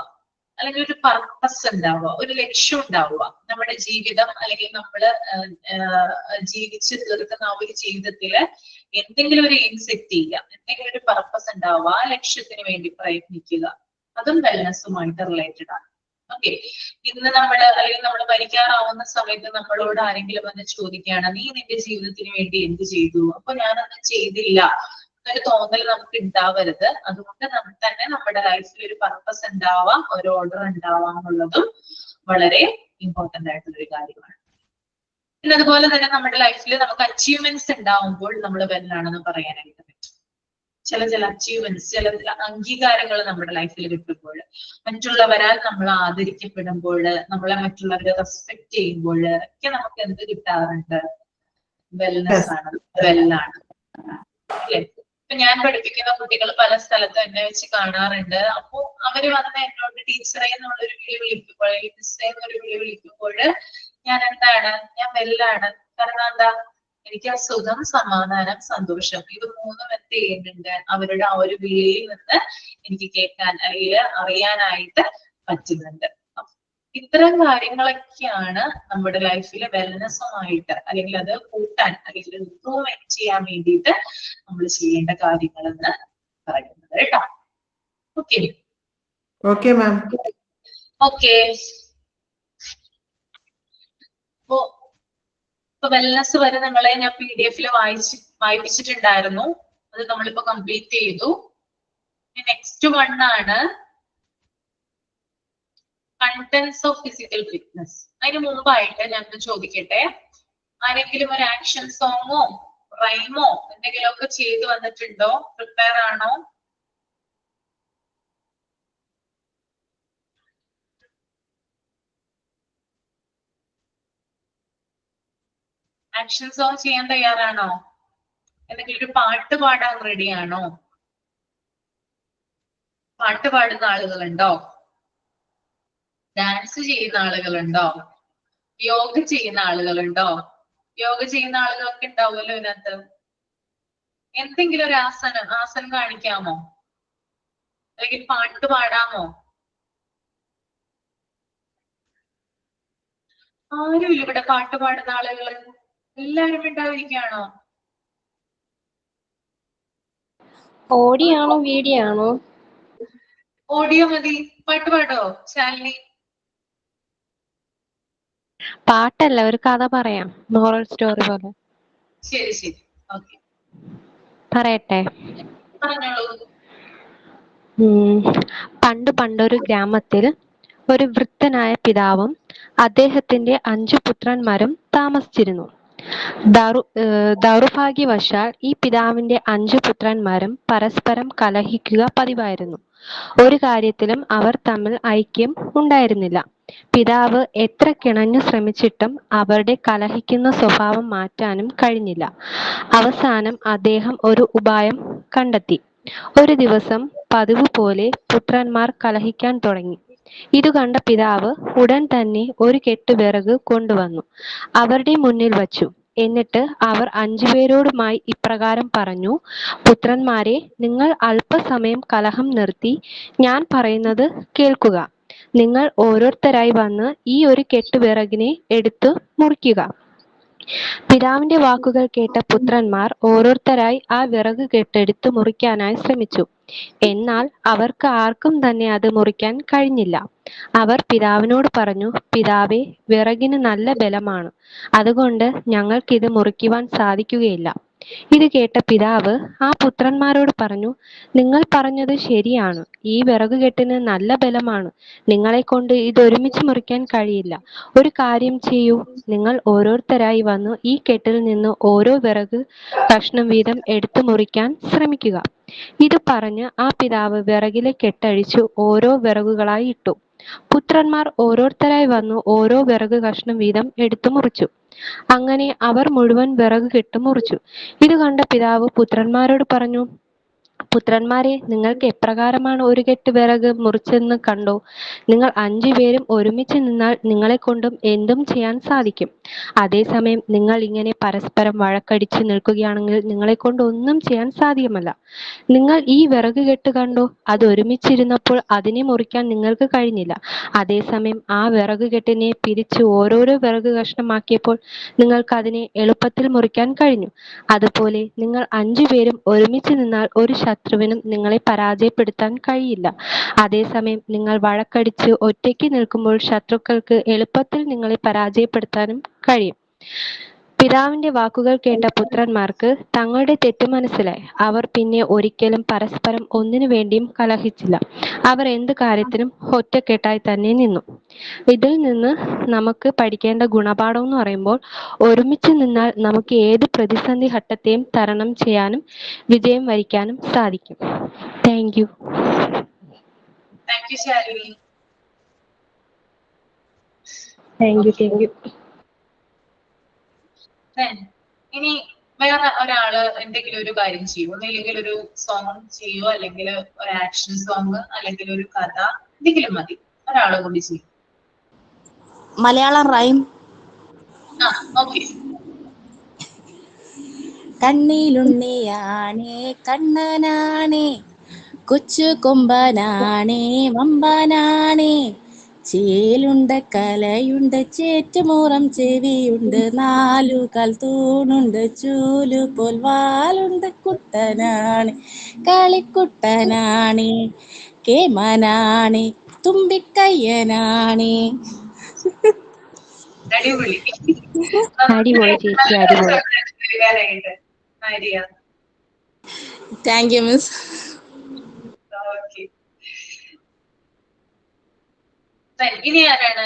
അല്ലെങ്കിൽ ഒരു പർപ്പസ് ഉണ്ടാവുക, ഒരു ലക്ഷ്യം ഉണ്ടാവുക. നമ്മുടെ ജീവിതം അല്ലെങ്കിൽ നമ്മള് ജീവിച്ചു തീർക്കുന്ന ആ ഒരു ജീവിതത്തില് എന്തെങ്കിലും ഒരു എയിം സെറ്റ് ചെയ്യുക, എന്തെങ്കിലും ഒരു പർപ്പസ് ഉണ്ടാവുക, ആ ലക്ഷ്യത്തിന് വേണ്ടി പ്രയത്നിക്കുക. അതും വെൽനെസ്സുമായിട്ട് റിലേറ്റഡ് ആണ്. ഓക്കെ. ഇന്ന് അല്ലെങ്കിൽ നമ്മൾ മരിക്കാറാവുന്ന സമയത്ത് നമ്മളോട് ആരെങ്കിലും വന്ന് ചോദിക്കുകയാണ്, നീ നിന്റെ ജീവിതത്തിന് വേണ്ടി എന്ത് ചെയ്തു? അപ്പൊ ഞാനൊന്നും ചെയ്തില്ല ഒരു തോന്നൽ നമുക്ക് ഉണ്ടാവരുത്. അതുകൊണ്ട് നമ്മുടെ ലൈഫിൽ ഒരു പർപ്പസ് ഉണ്ടാവാം, ഒരു ഓർഡർ ഉണ്ടാവാം എന്നുള്ളതും വളരെ ഇമ്പോർട്ടന്റ് ആയിട്ടുള്ള ഒരു കാര്യമാണ്. പിന്നെ അതുപോലെ തന്നെ നമ്മുടെ ലൈഫിൽ നമുക്ക് അച്ചീവ്മെന്റ്സ് ഉണ്ടാവുമ്പോൾ നമ്മൾ വെല്ലാണെന്ന് പറയാനായിട്ട് പറ്റും. ചില അച്ചീവ്മെന്റ്സ്, ചില അംഗീകാരങ്ങൾ നമ്മുടെ ലൈഫിൽ കിട്ടുമ്പോൾ, മറ്റുള്ളവരാൽ നമ്മൾ ആദരിക്കപ്പെടുമ്പോൾ, നമ്മളെ മറ്റുള്ളവരെ റെസ്പെക്ട് ചെയ്യുമ്പോൾ ഒക്കെ നമുക്ക് എന്ത് കിട്ടാറുണ്ട്? വെൽനെസ് ആണ്, വെല്ലാണ്. അല്ലേ? ഇപ്പൊ ഞാൻ പഠിപ്പിക്കുന്ന കുട്ടികൾ പല സ്ഥലത്തും എന്നെ വെച്ച് കാണാറുണ്ട്. അപ്പൊ അവര് വന്ന് എന്നോട് ടീച്ചറെ എന്നുള്ളൊരു വിളി വിളിക്കുമ്പോൾ, മിസ്സേ എന്നൊരു വിളി വിളിക്കുമ്പോൾ ഞാൻ ഞാൻ വെല്ലാണ്. കാരണം എന്താ? എനിക്ക് ആ സുഖം, സമാധാനം, സന്തോഷം ഇത് 3 എന്ത് ചെയ്യുന്നുണ്ട്? അവരുടെ ആ ഒരു വിളിയിൽ നിന്ന് എനിക്ക് കേൾക്കാൻ അല്ലെങ്കിൽ അറിയാനായിട്ട് പറ്റുന്നുണ്ട്. ഇത്തരം കാര്യങ്ങളൊക്കെയാണ് നമ്മുടെ ലൈഫിൽ വെൽനെസ്സുമായിട്ട്, അല്ലെങ്കിൽ അത് കൂട്ടാൻ അല്ലെങ്കിൽ ഇംപ്രൂവ്മെന്റ് ചെയ്യാൻ വേണ്ടിയിട്ട് നമ്മൾ ചെയ്യേണ്ട കാര്യങ്ങളെന്ന് പറയുന്നത് കേട്ടോ. ഓക്കെ. Okay ma'am. ഓക്കെ. ഇപ്പൊ വെൽനെസ് വരെ നിങ്ങളെ ഞാൻ PDF വായിപ്പിച്ചിട്ടുണ്ടായിരുന്നു. അത് നമ്മളിപ്പോ കംപ്ലീറ്റ് ചെയ്തു. നെക്സ്റ്റ് 1 ആണ് കണ്ടന്റ്സ് ഓഫ് ഫിസിക്കൽ ഫിറ്റ്നസ്. അതിന് മുമ്പായിട്ട് ഞാൻ ചോദിക്കട്ടെ, ആരെങ്കിലും ഒരു ആക്ഷൻ സോങ്ങോ റൈമോ എന്തെങ്കിലുമൊക്കെ ചെയ്തു വന്നിട്ടുണ്ടോ? പ്രിപ്പയർ ആണോ? ആക്ഷൻ സോങ് ചെയ്യാൻ തയ്യാറാണോ? എന്തെങ്കിലും ഒരു പാട്ട് പാടാൻ റെഡിയാണോ? പാട്ട് പാടുന്ന ആളുകളുണ്ടോ? ഡാൻസ് ചെയ്യുന്ന ആളുകളുണ്ടോ? യോഗ ചെയ്യുന്ന ആളുകളുണ്ടോ? യോഗ ചെയ്യുന്ന ആളുകളൊക്കെ ഉണ്ടാവുമല്ലോ ഇതിനകത്ത്. എന്തെങ്കിലും ഒരു ആസനം കാണിക്കാമോ? അല്ലെങ്കിൽ പാട്ട് പാടാമോ? ആരുമില്ല ഇവിടെ പാട്ട് പാടുന്ന ആളുകൾ. എല്ലാവരും ഉണ്ടായിരിക്കുകയാണോ? ഓഡിയോ ആണോ വീഡിയോ ആണോ? ഓഡിയോ മതി. പാട്ട് പാടോ ശാലിനി? പാട്ടല്ല, ഒരു കഥ പറയാം, മോറൽ സ്റ്റോറി പോലെ. ശരി ശരി, ഓക്കെ, പറയട്ടെ? പറഞ്ഞോളൂ. പണ്ടൊരു ഗ്രാമത്തിൽ ഒരു വൃദ്ധനായ പിതാവും അദ്ദേഹത്തിന്റെ 5 പുത്രന്മാരും താമസിച്ചിരുന്നു. ദൗർഭാഗ്യവശാൽ ഈ പിതാവിന്റെ 5 പുത്രന്മാരും പരസ്പരം കലഹിക്കുക പതിവായിരുന്നു. ഒരു കാര്യത്തിലും അവർ തമ്മിൽ ഐക്യം ഉണ്ടായിരുന്നില്ല. പിതാവ് എത്ര കിണഞ്ഞു ശ്രമിച്ചിട്ടും അവരുടെ കലഹിക്കുന്ന സ്വഭാവം മാറ്റാനും കഴിഞ്ഞില്ല. അവസാനം അദ്ദേഹം ഒരു ഉപായം കണ്ടെത്തി. ഒരു ദിവസം പതിവ് പോലെ പുത്രന്മാർ കലഹിക്കാൻ തുടങ്ങി. ഇതു കണ്ട പിതാവ് ഉടൻ തന്നെ ഒരു കെട്ട് വിറക് കൊണ്ടുവന്നു അവരുടെ മുന്നിൽ വച്ചു. എന്നിട്ട് അവർ 5 പേരോടുമായി ഇപ്രകാരം പറഞ്ഞു, പുത്രന്മാരെ, നിങ്ങൾ അല്പസമയം കലഹം നിർത്തി ഞാൻ പറയുന്നത് കേൾക്കുക. നിങ്ങൾ ഓരോരുത്തരായി വന്ന് ഈ ഒരു കെട്ട് വിറകിനെ എടുത്തു മുറിക്കുക. പിതാവിന്റെ വാക്കുകൾ കേട്ട പുത്രന്മാർ ഓരോരുത്തരായി ആ വിറക് കെട്ടെടുത്ത് മുറിക്കാനായി ശ്രമിച്ചു. എന്നാൽ അവർക്ക് ആർക്കും തന്നെ അത് മുറിക്കാൻ കഴിഞ്ഞില്ല. അവർ പിതാവിനോട് പറഞ്ഞു, പിതാവേ, വിറകിന് നല്ല ബലമാണ്, അതുകൊണ്ട് ഞങ്ങൾക്കിത് മുറിക്കുവാൻ സാധിക്കുകയില്ല. ഇത് കേട്ട പിതാവ് ആ പുത്രന്മാരോട് പറഞ്ഞു, നിങ്ങൾ പറഞ്ഞത് ശരിയാണ്, ഈ വിറകുകെട്ടിന് നല്ല ബലമാണ്, നിങ്ങളെക്കൊണ്ട് ഇത് ഒരുമിച്ച് മുറിക്കാൻ കഴിയില്ല. ഒരു കാര്യം ചെയ്യൂ, നിങ്ങൾ ഓരോരുത്തരായി വന്നു ഈ കെട്ടിൽ നിന്ന് ഓരോ വിറക് കഷ്ണം വീതം എടുത്തു മുറിക്കാൻ ശ്രമിക്കുക. ഇത് പറഞ്ഞ് ആ പിതാവ് വിറകിലെ കെട്ടഴിച്ചു ഓരോ വിറകുകളായി ഇട്ടു. പുത്രന്മാർ ഓരോരുത്തരായി വന്നു ഓരോ വിറക് കഷ്ണം വീതം എടുത്തു മുറിച്ചു. അങ്ങനെ അവർ മുഴുവൻ വിറക് കെട്ട് മുറിച്ചു. ഇത് കണ്ട പിതാവ് പുത്രന്മാരോട് പറഞ്ഞു, പുത്രന്മാരെ, നിങ്ങൾക്ക് എപ്രകാരമാണ് ഒരു കെട്ട് വിറക് മുറിച്ചെന്ന് കണ്ടോ? നിങ്ങൾ 5 പേരും ഒരുമിച്ച് നിന്നാൽ നിങ്ങളെക്കൊണ്ടും എന്തും ചെയ്യാൻ സാധിക്കും. അതേസമയം നിങ്ങൾ ഇങ്ങനെ പരസ്പരം വഴക്കടിച്ച് നിൽക്കുകയാണെങ്കിൽ നിങ്ങളെക്കൊണ്ട് ഒന്നും ചെയ്യാൻ സാധ്യമല്ല. നിങ്ങൾ ഈ വിറക് കെട്ട് കണ്ടോ? അത് ഒരുമിച്ചിരുന്നപ്പോൾ അതിനെ മുറിക്കാൻ നിങ്ങൾക്ക് കഴിഞ്ഞില്ല. അതേസമയം ആ വിറക് കെട്ടിനെ പിരിച്ച് ഓരോരോ വിറക് കഷ്ണമാക്കിയപ്പോൾ നിങ്ങൾക്ക് അതിനെ എളുപ്പത്തിൽ മുറിക്കാൻ കഴിഞ്ഞു. അതുപോലെ നിങ്ങൾ 5 പേരും ഒരുമിച്ച് നിന്നാൽ ഒരു ശത്രുവിനും നിങ്ങളെ പരാജയപ്പെടുത്താൻ കഴിയില്ല. അതേസമയം നിങ്ങൾ വഴക്കടിച്ച് ഒറ്റയ്ക്ക് നിൽക്കുമ്പോൾ ശത്രുക്കൾക്ക് എളുപ്പത്തിൽ നിങ്ങളെ പരാജയപ്പെടുത്താനും കഴിയും. പിതാവിന്റെ വാക്കുകൾ കേട്ട പുത്രന്മാർക്ക് തങ്ങളുടെ തെറ്റ് മനസ്സിലായി. അവർ പിന്നെ ഒരിക്കലും പരസ്പരം ഒന്നിനു വേണ്ടിയും കലഹിച്ചില്ല. അവർ എന്ത് കാര്യത്തിനും ഒറ്റക്കെട്ടായി തന്നെ നിന്നു. ഇതിൽ നിന്ന് നമുക്ക് പഠിക്കേണ്ട ഗുണപാഠം എന്ന് പറയുമ്പോൾ, ഒരുമിച്ച് നിന്നാൽ നമുക്ക് ഏത് പ്രതിസന്ധി ഘട്ടത്തെയും തരണം ചെയ്യാനും വിജയം വരിക്കാനും സാധിക്കും. Thank you. Thank you Shalini. Thank you. ഇനി വേറെ ഒരാള് എന്തെങ്കിലും ഒരു കാര്യം ചെയ്യും, ഒന്നില്ലെങ്കിൽ ഒരു സോങ് ചെയ്യോ, അല്ലെങ്കിൽ ഒരു ആക്ഷൻ സോങ്, അല്ലെങ്കിൽ ഒരു കഥ, എന്തെങ്കിലും മതി, ഒരാളെ കൂടി ചെയ്യും. മലയാളം റൈം. ഓക്കെ. കണ്ണിലുണ്ണിയാണേ കണ്ണനാണേ, കൊച്ചു കൊമ്പനാണേ വമ്പനാണേ, ചേലുണ്ട് കലയുണ്ട് ചേറ്റുമൂറം ചെവിയുണ്ട്, 4 കാൽ തൂണുണ്ട് ചൂലു പോൽ വാലുണ്ട്, കുട്ടനാണേ കളിക്കുട്ടനാണേ കേമനാണേ തുമ്പിക്കയ്യനാണേ. അടിപൊളി. അടിപൊളി ചേച്ചി, അടിപൊളി. Thank you miss. ഇനി ആരാണ്?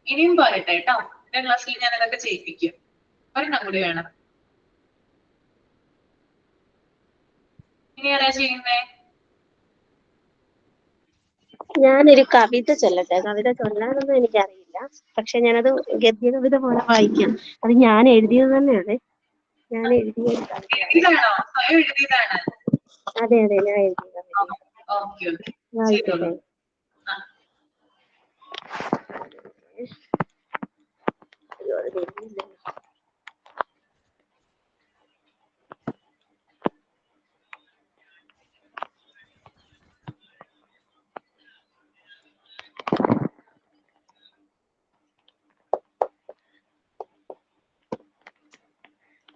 ഇനിയും പറയട്ടെ കേട്ടോ, എന്റെ ക്ലാസ്സിൽ ഞാൻ ഇതൊക്കെ ചെയ്യിപ്പിക്കും. ഒരെണ്ണം കൂടി വേണം. ഇനി ആരാ ചെയ്യുന്നേ? ഞാനൊരു കവിത ചൊല്ലട്ടെ. കവിത ചൊല്ലാനൊന്നും എനിക്കറിയില്ല, പക്ഷെ ഞാനത് ഗദ്യ കവിത പോലെ വായിക്കാം. അത് ഞാൻ എഴുതിയത് തന്നെയാണ്. ഞാൻ എഴുതിയ ഒരു എഴുതിയതാണോ? സ്വയം എഴുതിയതാണ്? അതെ അതെ, ഞാൻ എഴുതിയ കവിത വായിക്കട്ടെ. അയ്യോ, അത് വരുന്നില്ല.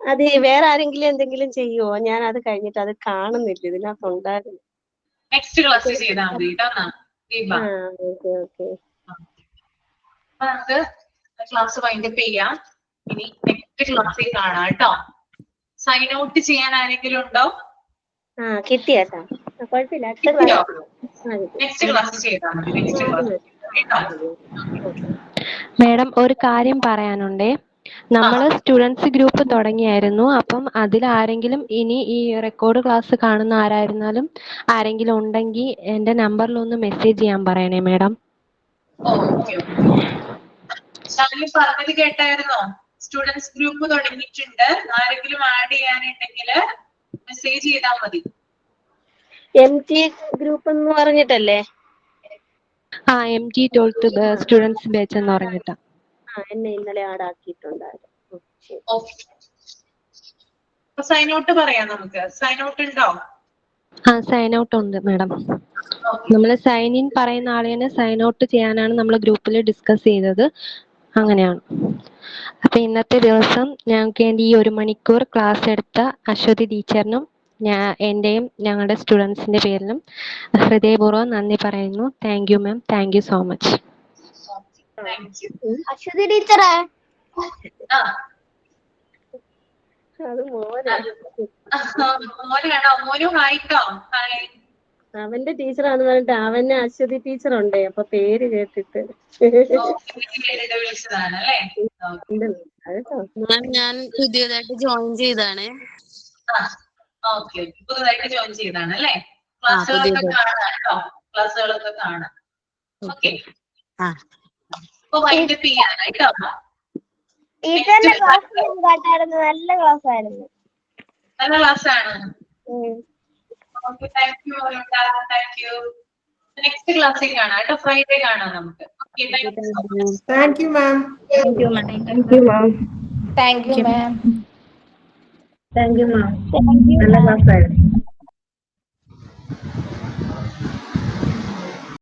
അത് വേറെ ആരെങ്കിലും എന്തെങ്കിലും ചെയ്യുവോ? ഞാൻ അത് കഴിഞ്ഞിട്ട് അത് കാണുന്നില്ല, ഇതിനകത്ത് ഉണ്ടായിരുന്നു. നെക്സ്റ്റ് ക്ലാസ്സിൽ ചെയ്താൽ മതി കേട്ടോ. ഓക്കെ. നമുക്ക് ക്ലാസ് വൈൻഡപ്പ് ചെയ്യാം. ഇനി നെക്സ്റ്റ് ക്ലാസ്സിൽ കാണാം കേട്ടോ. സൈൻ ഔട്ട് ചെയ്യാൻ ആരെങ്കിലും ഉണ്ടോ? കിട്ടിയാട്ടാ, കുഴപ്പമില്ല. നെക്സ്റ്റ് ക്ലാസ് ചെയ്താൽ മതി. Next class. മാഡം, ഒരു കാര്യം പറയാനുണ്ടേ. നമ്മൾ സ്റ്റുഡൻസ് ഗ്രൂപ്പ് തുടങ്ങിയായിരുന്നു. അപ്പം അതിൽ ആരെങ്കിലും ഇനി ഈ റെക്കോർഡ് ക്ലാസ് കാണുന്ന ആരായിരുന്നാലും ആരെങ്കിലും ഉണ്ടെങ്കിൽ എന്റെ നമ്പറിൽ ഒന്ന് മെസ്സേജ് ചെയ്യാൻ പറയണേ മാഡം. ശാലിനി പറഞ്ഞത് കേട്ടായിരുന്നോ? സ്റ്റുഡൻസ് ഗ്രൂപ്പ് തുടങ്ങിയിട്ടുണ്ട്. ആരെങ്കിലും ആഡ് ചെയ്യാനുണ്ടെങ്കിൽ മെസ്സേജ് ചെയ്താൽ മതി. MT ഗ്രൂപ്പ് എന്ന് പറഞ്ഞിട്ടല്ലേ? MT 12th സ്റ്റുഡൻസ് ബാച്ച് എന്ന് പറഞ്ഞിട്ടാ. എന്നെ ഇന്നലെ ആഡ് ആക്കിയിട്ടുണ്ടായിരുന്നു. സൈൻ ഔട്ട് പറയാം നമുക്ക്. സൈൻ ഔട്ട് ഉണ്ടോ? സൈൻ ഔട്ട് ഉണ്ട് മാഡം. നമ്മൾ സൈൻ ഇൻ പറയുന്ന ആളിനെ സൈൻ ഔട്ട് ചെയ്യാനാണ് നമ്മൾ ഗ്രൂപ്പിൽ ഡിസ്കസ് ചെയ്തത്. അങ്ങനെയാണ്. അപ്പൊ ഇന്നത്തെ ദിവസം ഞങ്ങൾക്ക് വേണ്ടി ഈ 1 മണിക്കൂർ ക്ലാസ് എടുത്ത അശ്വതി ടീച്ചറിനും എന്റെയും ഞങ്ങളുടെ സ്റ്റുഡൻസിന്റെ പേരിലും ഹൃദയപൂർവ്വം നന്ദി പറയുന്നു. Thank you ma'am. Thank you so much. Aswathy ടീച്ചറെ അത് മോനാണോ? മോനു ഹായിട്ടോ. ഹായ്. അവന്റെ ടീച്ചറാന്ന് പറഞ്ഞിട്ട് അവനെ അശ്വതി ടീച്ചർ ഉണ്ടേ, അപ്പൊ പേര് കേട്ടിട്ട് വിളിച്ചതാണല്ലേ? ഞാൻ പുതിയതായിട്ട് ജോയിൻ ചെയ്താണ്. പുതുതായിട്ട് ജോയിൻ ചെയ്താണ് അല്ലേ? ക്ലാസ്സുകളൊക്കെ കാണാം കേട്ടോ. ക്ലാസ്സുകളൊക്കെ കാണാം. ഓക്കെ. അപ്പൊ വൈൻഡപ്പ് ചെയ്യാണ് കേട്ടോ. ടീച്ചറിന്റെ ക്ലാസ് കേട്ടായിരുന്നു. നല്ല ക്ലാസ് ആയിരുന്നു. നല്ല ക്ലാസ്സാണ്. Okay, thank you. Thank you. Next ക്ലാസ്സിൽ കാണാം കേട്ടോ. ഫ്രൈഡേ കാണാം നമുക്ക്. Okay, thank you ma'am. Thank you ma'am. Thank you ma'am. Thank you മാം. നല്ല ക്ലാസ് ആയിരുന്നു.